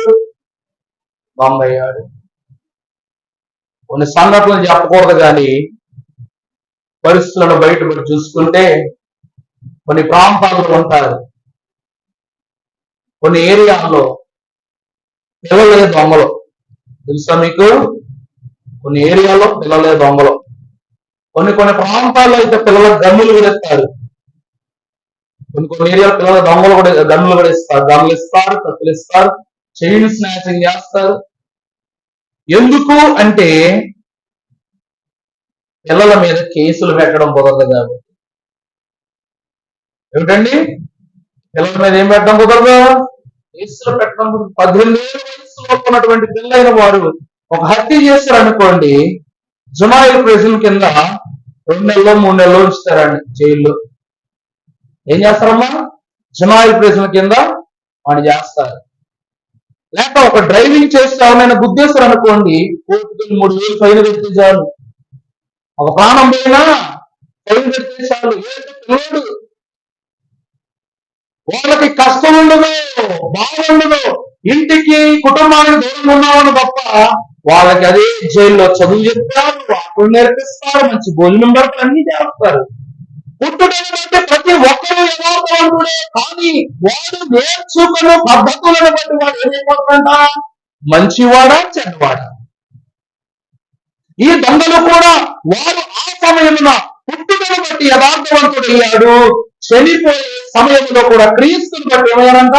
దొంగ అయ్యాడు. కొన్ని సంఘటనలు చెప్పకూడదు, కానీ పరిస్థితులను బయటపడి చూసుకుంటే కొన్ని ప్రాంతాల్లో ఉంటారు, కొన్ని ఏరియాల్లో పిల్లలే దొంగలు. తెలుసా మీకు? కొన్ని ఏరియాలో పిల్లలే దొంగలు. కొన్ని ప్రాంతాల్లో అయితే పిల్లల గన్నులు కూడా ఇస్తారు. కొన్ని ఏరియాలో పిల్లల దొంగలు కూడా గన్నులు కూడా ఇస్తారు. గన్నులు ఇస్తారు, కత్తులు ఇస్తారు, చైన్ స్నాచింగ్ చేస్తారు. ఎందుకు అంటే పిల్లల మీద కేసులు పెట్టడం కుదరదు కాబట్టి. ఏమిటండి? పిల్లల మీద ఏం పెట్టడం కుదరదు? కేసులు పెట్టడం కుదరదు. 18 ఏళ్ళ వయసులో ఉన్నటువంటి పిల్లలైన వారు ఒక హత్య చేస్తారు అనుకోండి, జునాయిల్ ప్రిజన్ కింద 2 నెలలు 3 నెలలు ఉంచుతారండి జైల్లో. ఏం చేస్తారమ్మా? జునాయిల్ ప్రిజన్ కింద వాడిని చేస్తారు. లేక ఒక డ్రైవింగ్ చేస్తే ఎవరైనా గుద్దేస్తారు అనుకోండి, 3,000 ఫైన్ పెడితే చాలు. ఒక ప్రాణం పోయినా ఫైన్ పెడితే చాలు. పిల్లడు వాళ్ళకి కష్టం ఉండదు, బాధ ఉండదు. ఇంటికి కుటుంబానికి దూరంగా ఉన్నామని గొప్ప, వాళ్ళకి అదే జైల్లో చదువు చెప్తారు, వాకులు నేర్పిస్తారు, మంచి భోజనం పెడతారు, అన్ని చేస్తారు. పుట్టుటని బట్టి ప్రతి ఒక్కరూ యథార్థవంతుడే, కానీ వాడు నేర్చుకున్న పద్ధతులను బట్టి వాడు ఏమైపోతాడంట? మంచివాడా చెడ్డవాడా? ఈ దొంగలు కూడా వారు ఆ సమయంలో పుట్టుకను బట్టి యథార్థవంతుడయ్యాడు, చనిపోయే సమయంలో కూడా క్రీస్తుని బట్టి ఏమయ్యారంట?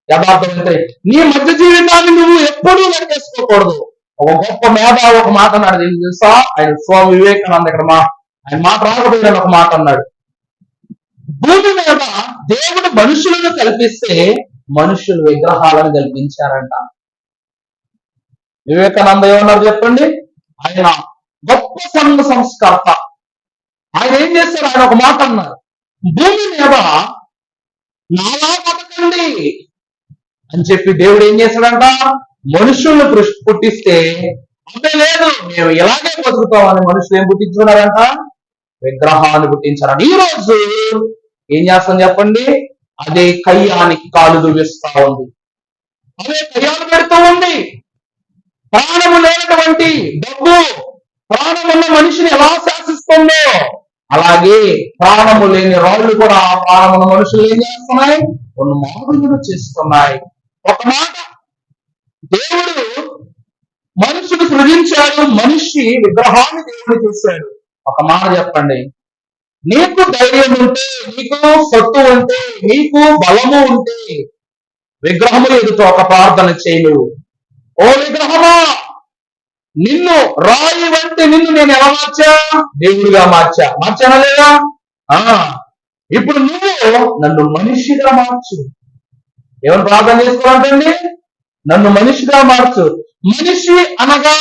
యథార్థవంతుడే. నీ మధ్య జీవితాన్ని నువ్వు ఎప్పుడూ లెక్కేసుకోకూడదు. ఒక గొప్ప మేధావి ఒక మాట అన్నాడు, తెలుసా? ఆయన స్వామి వివేకానంద. ఇక్కడ ఆయన మాట రాకపోయినా ఒక మాట అన్నాడు, భూమి మీద దేవుడు మనుషులను కల్పిస్తే మనుషులు విగ్రహాలను కల్పించారంట. వివేకానంద ఏమన్నారు చెప్పండి? ఆయన గొప్ప సంఘ సంస్కర్త. ఆయన ఏం చేశారు? ఆయన ఒక మాట అన్నారు, భూమి మీద నాలా బతకండి అని చెప్పి దేవుడు ఏం చేశాడంట? మనుషులను పుట్టిస్తే అంటే లేదు మేము ఇలాగే బతుకుతామని మనుషులు ఏం పుట్టించుకున్నారంట? విగ్రహాన్ని పుట్టించారని. ఈ రోజు ఏం చేస్తాం చెప్పండి? అదే కయ్యానికి కాలు దువ్విస్తా ఉంది, అదే కయ్యాలు పెడుతూ ఉంది. ప్రాణము లేనటువంటి డబ్బు ప్రాణమున్న మనిషిని ఎలా శాసిస్తుందో, అలాగే ప్రాణము లేని రాళ్ళు కూడా ఆ ప్రాణమున్న మనుషులు ఏం చేస్తున్నాయి? కొన్ని మాటలు చేస్తున్నాయి. ఒక మాట, దేవుడు మనుషుడు సృజించాడు, మనిషి విగ్రహాన్ని దేవుడు చేశాడు. ఒక మాట చెప్పండి, నీకు ధైర్యం ఉంటే, నీకు సొత్తు ఉంటే, నీకు బలము ఉంటే విగ్రహము ఎదుట ఒక ప్రార్థన చేయు. ఓ విగ్రహమా, నిన్ను రాయి వంటి నిన్ను నేను ఎలా మార్చా? దేవుడిగా మార్చానా లేదా? ఇప్పుడు నువ్వు నన్ను మనిషిగా మార్చు. ఏమని ప్రార్థన చేసుకోవాలంటండి? నన్ను మనిషిగా మార్చు. మనిషి అనగా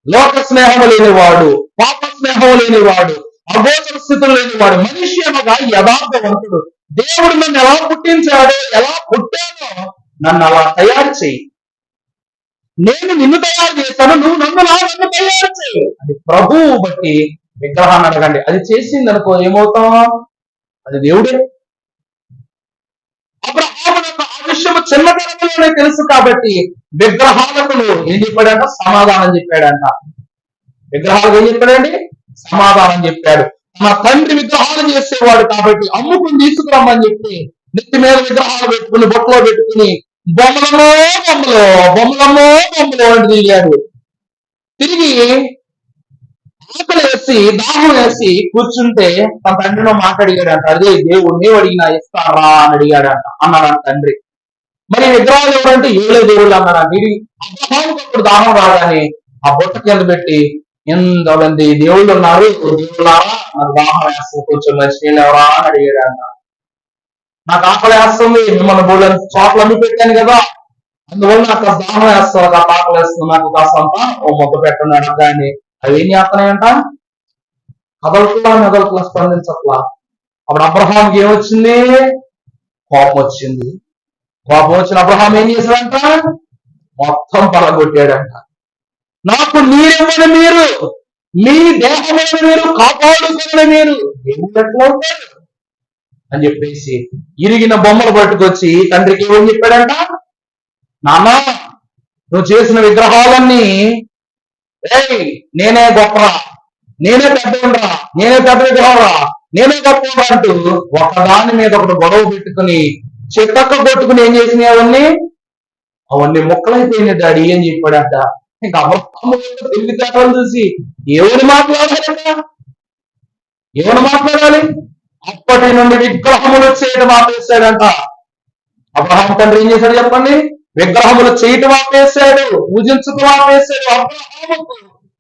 లోక స్నేహం లేనివాడు, పాప స్నేహం లేనివాడు, అగోచర స్థితులు లేనివాడు, మనిషి అనగా యథార్థవంతుడు. దేవుడు నన్ను ఎలా పుట్టించాడో, ఎలా పుట్టానో నన్ను అలా తయారు చేయి. నేను నిన్ను తయారు చేస్తాను, నువ్వు నన్ను తయారు చేయి అది ప్రభువు బట్టి విగ్రహాన్ని అడగండి. అది చేసింది అనుకో ఏమవుతాం? అది దేవుడే. అబ్రహామునకు ఆ విషయం చిన్నతనంలోనే తెలుసు కాబట్టి విగ్రహాలకు ఏం చెప్పాడంట? సమాధానం చెప్పాడంట. విగ్రహాలకు ఏం చెప్పాడండి? సమాధానం చెప్పాడు. తన తండ్రి విగ్రహాలు చేసేవాడు కాబట్టి అమ్ముకుని తీసుకురమ్మని చెప్పి నెత్తి మీద విగ్రహాలు పెట్టుకుని బొట్లో పెట్టుకుని బొమ్మలమో అని తిరిగాడు. తిరిగి ఆకలి వేసి దాహం వేసి కూర్చుంటే తన తండ్రిలో మాట్లాడిగాడంట. అదే దేవుడిని అడిగినా ఇస్తారా అని అన్నాడంట తండ్రి. మరి విగ్రహాలు ఎవరంటే ఏలే దేవుళ్ళు అన్నారంట. ఇది అబ్రహాముకు అప్పుడు దాహం రాగానే ఆ బొట్ట కింద పెట్టి ఎంతమంది దేవుళ్ళు ఉన్నారు, దేవుళ్ళారా నాకు దాహం వేస్తుంది, కొంచెం మంచినీళ్ళు ఎవరా అని అడిగాడంట. నాకు ఆకలి వేస్తుంది, మిమ్మల్ని బోళ్ళని చోట్లన్నీ పెట్టాను కదా, అందువల్ల నాకు దాహం వేస్తుంది, నాకు ఆకలి వేస్తుంది, నాకు కాసంత ఓ మొక్క పెట్టండి అనగానే అవి ఏం చేస్తున్నాయంట? కదలట్లా స్పందించట్లా. అప్పుడు అబ్రహాంకి ఏమొచ్చింది? కోపం వచ్చింది. కోపం వచ్చిన అబ్రహాం ఏం చేశాడంట? మొత్తం పలగొట్టాడంట. నాకు నీరివ్వని మీరు, మీ దేహమైన మీరు కాపాడుకుని మీరు దేవుడు ఎట్లా అవుతాడు అని చెప్పేసి ఇరిగిన బొమ్మలు పట్టుకొచ్చి తండ్రికి ఏమని చెప్పాడంట? నాన్న, నువ్వు చేసిన విగ్రహాలన్నీ నేనే గొప్పరా, నేనే పెద్దరా, నేనే పెద్ద విగ్రహంరా, నేనే గొప్ప అంటూ ఒకదాని మీద ఒకటి గొడవ పెట్టుకుని చెత్తక్క కొట్టుకుని ఏం చేసినాయి అవన్నీ ముక్కలైపోయినాయి డాడీ అని చెప్పాడంట. ఇంకా అబ్రహాము తెలివితేటలు చూసి ఏమని మాట్లాడాలి? అప్పటి నుండి విగ్రహములు చేయటం ఆపేశాడంట. అబ్రహాం తండ్రి ఏం చేశాడు చెప్పండి? విగ్రహములు చేయటం ఆపేశాడు, పూజించటం ఆపేశాడు. అబ్రహాముకు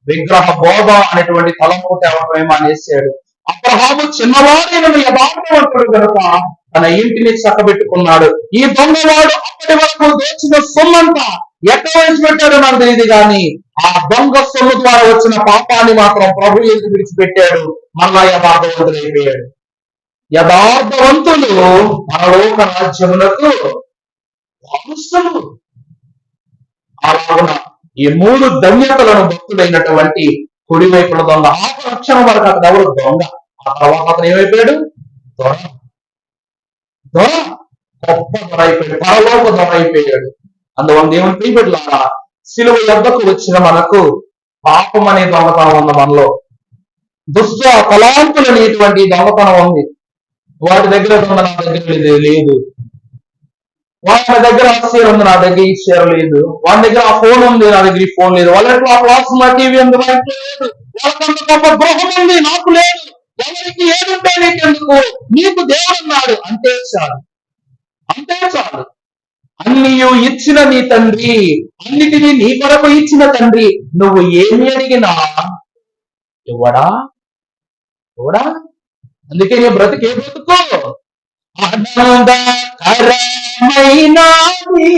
విగ్రహ బోధ అనేటువంటి తలంపు తేవటం అనేసాడు. అబ్రహాము చిన్నవాడైన యథార్థవంతుడు కనుక తన ఇంటిని చక్కబెట్టుకున్నాడు. ఈ దొంగవాడు అప్పటి వరకు దోచిన సొమ్మంతా ఎక్కడ విడిచిపెట్టాడో నాకు తెలియదు కానీ ఆ దొంగ సొమ్ము ద్వారా వచ్చిన పాపాన్ని మాత్రం ప్రభు ఎందుకు విడిచిపెట్టాడు? మళ్ళా యథార్థవంతుడు అయిపోయాడు. యథార్థవంతులు పరలోక రాజ్యములకు వారసులు. అలాగున ఈ 3 ధన్యతలను భక్తుడైనటువంటి కుడివైపుల దొంగ ఆకరక్షణ వరకు అతను ఎవరు? దొంగ. ఆ తర్వాత అతను ఏమైపోయాడు? దొర. గొప్ప దొర అయిపోయాడు, పరలోక దొర అయిపోయాడు. అందువల్ల దేవుని ప్రియబిడ్డలారా, సిలువ యొద్దకు వచ్చిన మనకు పాపం అనే దొంగతనం ఉన్న మనలో, దుష్ట తలాంతులు అనేటువంటి దొంగతనం ఉంది. వాటి దగ్గర దొంగ నా దగ్గర లేదు, వాళ్ళ దగ్గర ఆ చీర ఉంది, నా దగ్గర ఈ చీర లేదు, వాళ్ళ దగ్గర ఆ ఫోన్ ఉంది, నా దగ్గర ఈ ఫోన్ లేదు, వాళ్ళ ఆ ప్లాస్మా టీవీ ఉంది, నా ఇంట్లో లేదు, వాళ్ళకంత గొప్ప గృహం ఉంది, నాకు లేదు. ఎవరికి ఏదుంటే నీకెందుకు? నీకు దేవుడు ఉన్నాడు అంతే చాలు, అంతే చాలు. అన్ని ఇచ్చిన నీ తండ్రి, అన్నిటినీ నీ కొరకు ఇచ్చిన తండ్రి, నువ్వు ఏమి అడిగినా ఇవ్వడా? అందుకే నీ బ్రతుకే బ్రతుకో ఆనందకరమైనది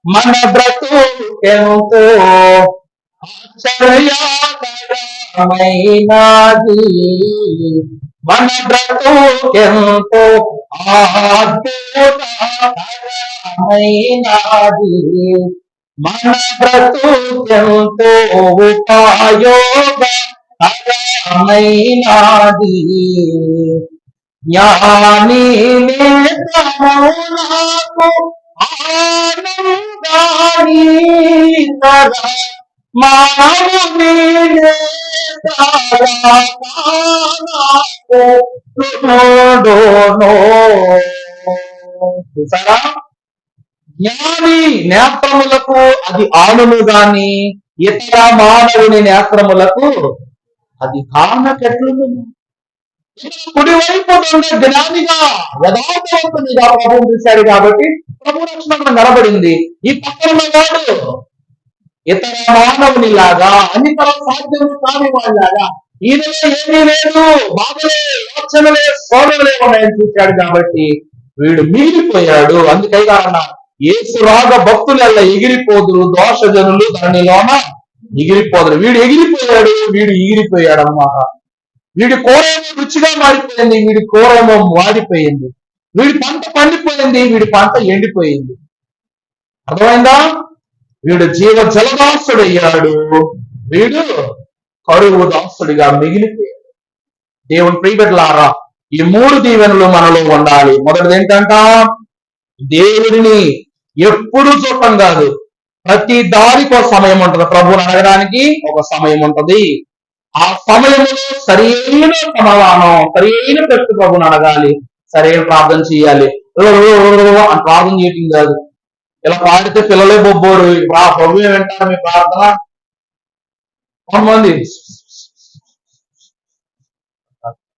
మన బ్రతుకెంతో ఆశ్చర్యకరమైనది మన బ్రతుకెంతో అద్భుతకరమైనది మన బ్రతుకెంతో ఉపయోగకరమైనది జ్ఞాని నేత్రములకు ఆనందాని తర మానవుని చూసారా? జ్ఞాని నేత్రములకు అది ఆనును గాని ఇతర మానవుని నేత్రములకు అది కానకెట్లు. కుడివైపు జ్ఞానిగా యథార్థవంతునిగా ప్రభువు చూశాడు కాబట్టి ప్రభు రక్షణ నిలబడింది. ఈ పక్కన వాడు ఇతర మానవుని లాగా అన్ని తరం సాధ్యం కాని వాళ్ళలాగా ఈయనలో ఏమీ లేదు, బాధలే, యోచనలే, సోదరులే ఉన్నాయని చూశాడు కాబట్టి వీడు మిగిలిపోయాడు. అందుకైనా యేసు రాగ భక్తులెల్ల ఎగిరిపోదురు, దోషజనులు దానిలోన ఎగిరిపోదు. వీడు ఎగిరిపోయాడు, వీడు ఎగిరిపోయాడు అన్నమాట. వీడి కూర ఏమో రుచిగా మారిపోయింది, వీడి కూర ఏమో వాడిపోయింది. వీడి పంట పండిపోయింది, వీడి పంట ఎండిపోయింది. అర్థమైందా? వీడు జీవ జలదాసుడయ్యాడు, వీడు కరువు దాసుడిగా మిగిలిపోయాడు. దేవుని ప్రియబిడ్డలారా, ఈ 3 దీవెనలు మనలో ఉండాలి. మొదటిది ఏంటంట? దేవుడిని ఎప్పుడు చూడటం కాదు, ప్రతి దానికి ఒక సమయం ఉంటది. ప్రభువుని అడగడానికి ఒక సమయం ఉంటది. ఆ సమయంలో సరైన సమాధానం, సరైన ప్రతి ప్రభుని అడగాలి, సరైన ప్రార్థన చేయాలి. అని ప్రార్థన చేయటం కాదు. ఇలా పాడితే పిల్లలే బొబ్బోరు, ప్రభు వింటారు మీ ప్రార్థన. కొంతమంది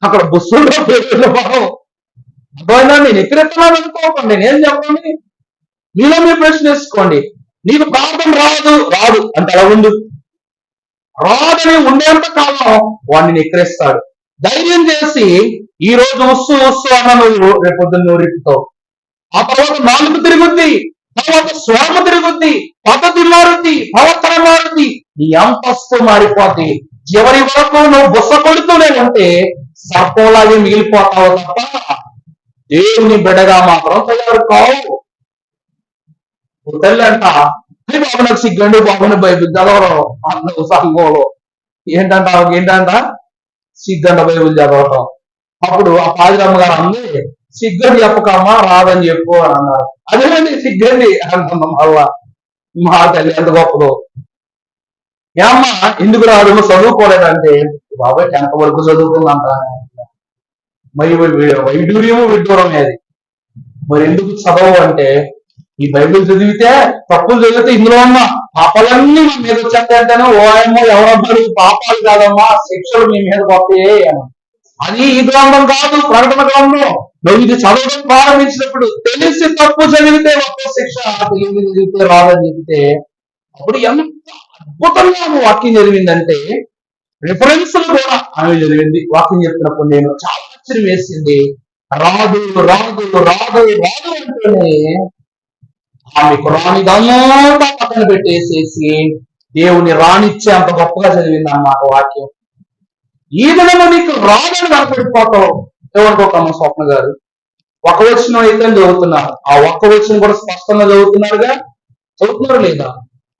అక్కడ బుస్సుల్లో పేరు భావం అర్థమైనా, నేను ఎక్కడెత్తున్నాను అనుకోకండి, నేనేం చెప్పండి, మీలో మీరు ప్రశ్న వేసుకోండి. నీకు ప్రార్థన రాదు అంటే అలా ఉండు. రాదని ఉండేంత కాలం వాడిని ఎక్కిరిస్తాడు. ధైర్యం చేసి ఈ రోజు వస్తూ అన్న నువ్వు రేపొద్దున నువ్వు రిపుతావు. ఆ తర్వాత నాలుగు తిరుగుద్ది, తర్వాత స్వర్మ తిరుగుద్ది, పద్ధతి మారుద్ది, ప్రవర్తన మారుద్ది, నీ అంతస్తు మారిపోద్ది. చివరి వరకు నువ్వు బుస్స కొడుతూనే ఉంటే సర్పంలాగే మిగిలిపోతావు తప్ప దేవుని బిడ్డగా మాత్రం తయారు కావు. తల్లి అంట, బాబు నాకు సిగ్గండి, బాబుని బైబిల్ చదవడం అన్న సంఘంలో ఏంటంట సిగ్గంట బైబిల్ చదవటం. అప్పుడు ఆ పాదిరమ్మ గారు అంది, సిగ్గండి చెప్పకమ్మా, రాదని చెప్పు అని అన్నారు. అదేనండి సిగ్గండి అంటున్నాం. మళ్ళా మా తల్లి ఎంత గొప్పదో. ఏమ్మా ఎందుకు రాదు, చదువుకోలేదంటే బాబాయ్ 10th వరకు చదువుకుందంట. మరి వైడూర్యము విడ్డూరమే అది. మరి ఎందుకు చదవు అంటే, ఈ బైబిల్ చదివితే తప్పులు చదివితే ఇందులో ఉన్న పాపాలన్నీ మన మీద వచ్చేస్తాయంటేనే, ఓ ఏమో ఎవరబ్బారు పాపాలు కాదమ్మా, శిక్షలు మీ మీద వస్తాయే అని. అది ఈ గ్రంథం కాదు, ప్రకటన గ్రంథం. నువ్వు ఇది చదవడం ప్రారంభించినప్పుడు తెలిసి తప్పు చదివితే ఒక్క శిక్ష, తెలివి చదివితే రాదని చెబితే అప్పుడు ఎంత అద్భుతంగా వాక్యం చదివిందంటే, రిఫరెన్స్లు కూడా ఆమె చదివింది. వాక్యం చెప్తున్నప్పుడు నేను చాలా ఆశ్చర్యం వేసింది. రాదు రాదు రాదు రాదు అంటేనే ఆమెకు రానిదంతా పక్కన పెట్టేసేసి దేవుని రానిచ్చే అంత గొప్పగా చదివింది అన్నమాట వాక్యం. ఈ విధంగా నీకు రాదని కనపడిపోతావు. ఏమనుకోకమ్మ స్వప్న గారు, ఒక వచనం అయితే చదువుతున్నారు, ఆ ఒక్క వచనం కూడా స్పష్టంగా చదువుతున్నారు లేదా?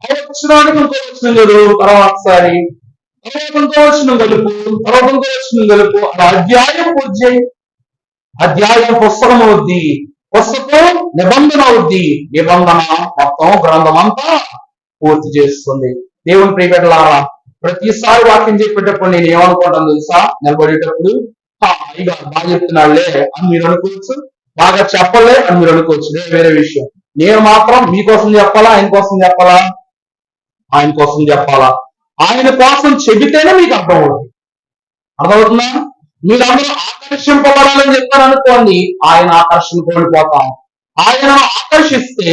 ఆ వచనానికి ఇంకో వచనం చదువు, తర్వాతసారి ఇంకో వచనం కలుపు, తర్వాత ఇంకో వచనం కలుపు, అలా అధ్యాయం పూర్తి చేయి. అధ్యాయం పుస్తకం అవుద్ది, పుస్తకం నిబంధన అవుద్ది, నిబంధన మొత్తం గ్రంథం అంతా పూర్తి చేస్తుంది. దేవుని ప్రియబిడ్డలారా, ప్రతిసారి వాక్యం చెప్పేటప్పుడు నేను ఏమనుకుంటాను తెలుసా? నిలబడేటప్పుడు ఇక బాగా చెప్తున్నాళ్లే అని మీరు అనుకోవచ్చు, బాగా చెప్పలే అని మీరు అనుకోవచ్చు, వేరే విషయం. నేను మాత్రం మీకోసం చెప్పాలా, ఆయన కోసం చెప్పాలా? ఆయన కోసం చెప్పాలా. ఆయన కోసం చెబితేనే మీకు అర్థం అవుతుంది. అర్థమవుతుందా? మీరు అందరూ ఆకర్షింపబడాలని చెప్పారు అనుకోండి, ఆయన ఆకర్షణ కోల్పోతాం. ఆయన ఆకర్షిస్తే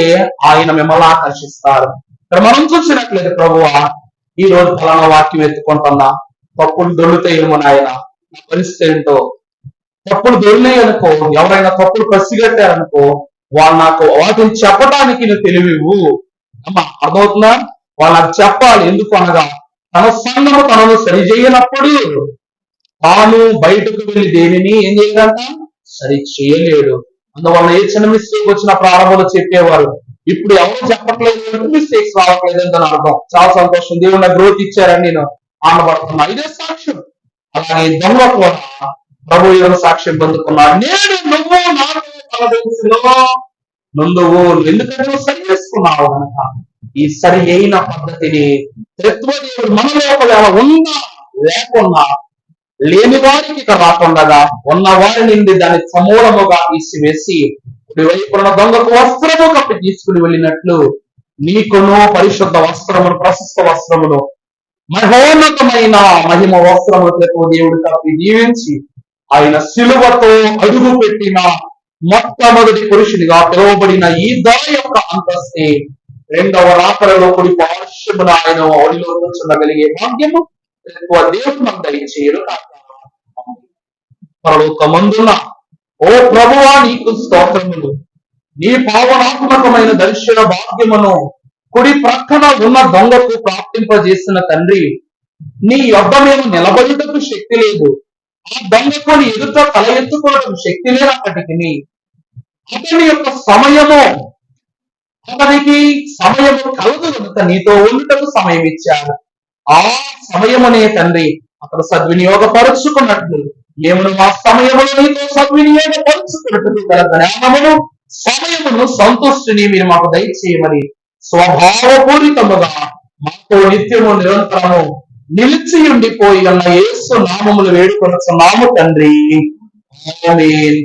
ఆయన మిమ్మల్ని ఆకర్షిస్తారు. ఇక్కడ మనం చూసినట్లేదు, ప్రభువా ఈ రోజు ఫలానా వాక్యం ఎత్తుకుంటున్నా, తప్పులు దొరుకుతాయేమో నాయన, నా పరిస్థితి ఏంటో. తప్పులు దొరినాయి అనుకో, ఎవరైనా తప్పులు పసిగట్టారనుకో, వాళ్ళు నాకు వాటిని చెప్పడానికి నువ్వు తెలివివు. అమ్మా అర్థమవుతుందా? వాళ్ళు నాకు చెప్పాలి. ఎందుకు అనగా తన సంఘము తనను సరిచేయనప్పుడు తాను బయటకు వెళ్ళి దేనిని ఏం చేయడంట, సరి చేయలేడు. అందువల్ల ఏ చిన్న మిస్టేక్ వచ్చిన ప్రారంభంలో చెప్పేవారు, ఇప్పుడు ఎవరు చెప్పట్లేదు, మిస్టేక్స్ రావట్లేదు అని అర్థం. చాలా సంతోషం, దేవుడు గ్రోత్ ఇచ్చారని నేను ఆనందపడుతున్నా. ఇదే సాక్ష్యం. అలాగే దొంగ కూడా ప్రభు ఎవరు సాక్ష్యం పొందుకున్నాడు. నేను నువ్వు నాకు నువ్వు ఎందుకంటే నువ్వు సరి చేసుకున్నావు కనుక ఈ సరి అయిన పద్ధతిని త్రిత్వదేవుడు మన లోపల ఉన్నా లేకున్నా, లేని వారికి ఇక రాకుండగా ఉన్న వారి నుండి దాన్ని సమూలముగా తీసివేసి వైపున దొంగకు వస్త్రము కప్పి తీసుకుని వెళ్ళినట్లు నీకును పరిశుద్ధ వస్త్రమును, ప్రశస్త వస్త్రమును, మహోన్నతమైన మహిమ వస్త్రములతో దేవుడు కప్పి దీవించి ఆయన శిలువతో అడుగు పెట్టిన మొట్టమొదటి పురుషుడిగా పిలువబడిన ఈ దొర యొక్క అంతస్తే రెండవ రాకడలో కుడి పార్శ్వమున ఆయన ఒడిలో కూర్చుండగలిగే భాగ్యము దేవుడు మనకు దయచేయరు. పరలోకమందున ఓ ప్రభువా నీకు స్తోత్రములు. నీ పావనాత్మకమైన దర్శన భాగ్యమును కుడి ప్రక్కన ఉన్న దొంగకు ప్రాప్తింపజేసిన తండ్రి, నీ యొద్ద మేము నిలబడుటకు శక్తి లేదు, ఆ దొంగకు నీ ఎదుట తల ఎత్తుకోవడం శక్తి లేనప్పటికీ అతని యొక్క అతనికి సమయము కలదు కనుక నీతో ఉండుటకు సమయం ఇచ్చాడు. ఆ సమయమునే తండ్రి అతను సద్వినియోగపరుచుకున్నట్లు ఏమును ఆ సమయమును నీతో సద్వినియోగపరుచుకున్నట్టు గల జ్ఞానమును, సమయమును, సంతుష్టిని మీరు మాకు దయచేయమని స్వభావపూరితముగా మాతో నిత్యము నిరంతరము నిలిచి ఉండిపోయి ఉన్న యేసు నామములు వేడుకొనుచున్నాము తండ్రి. ఆమేన్.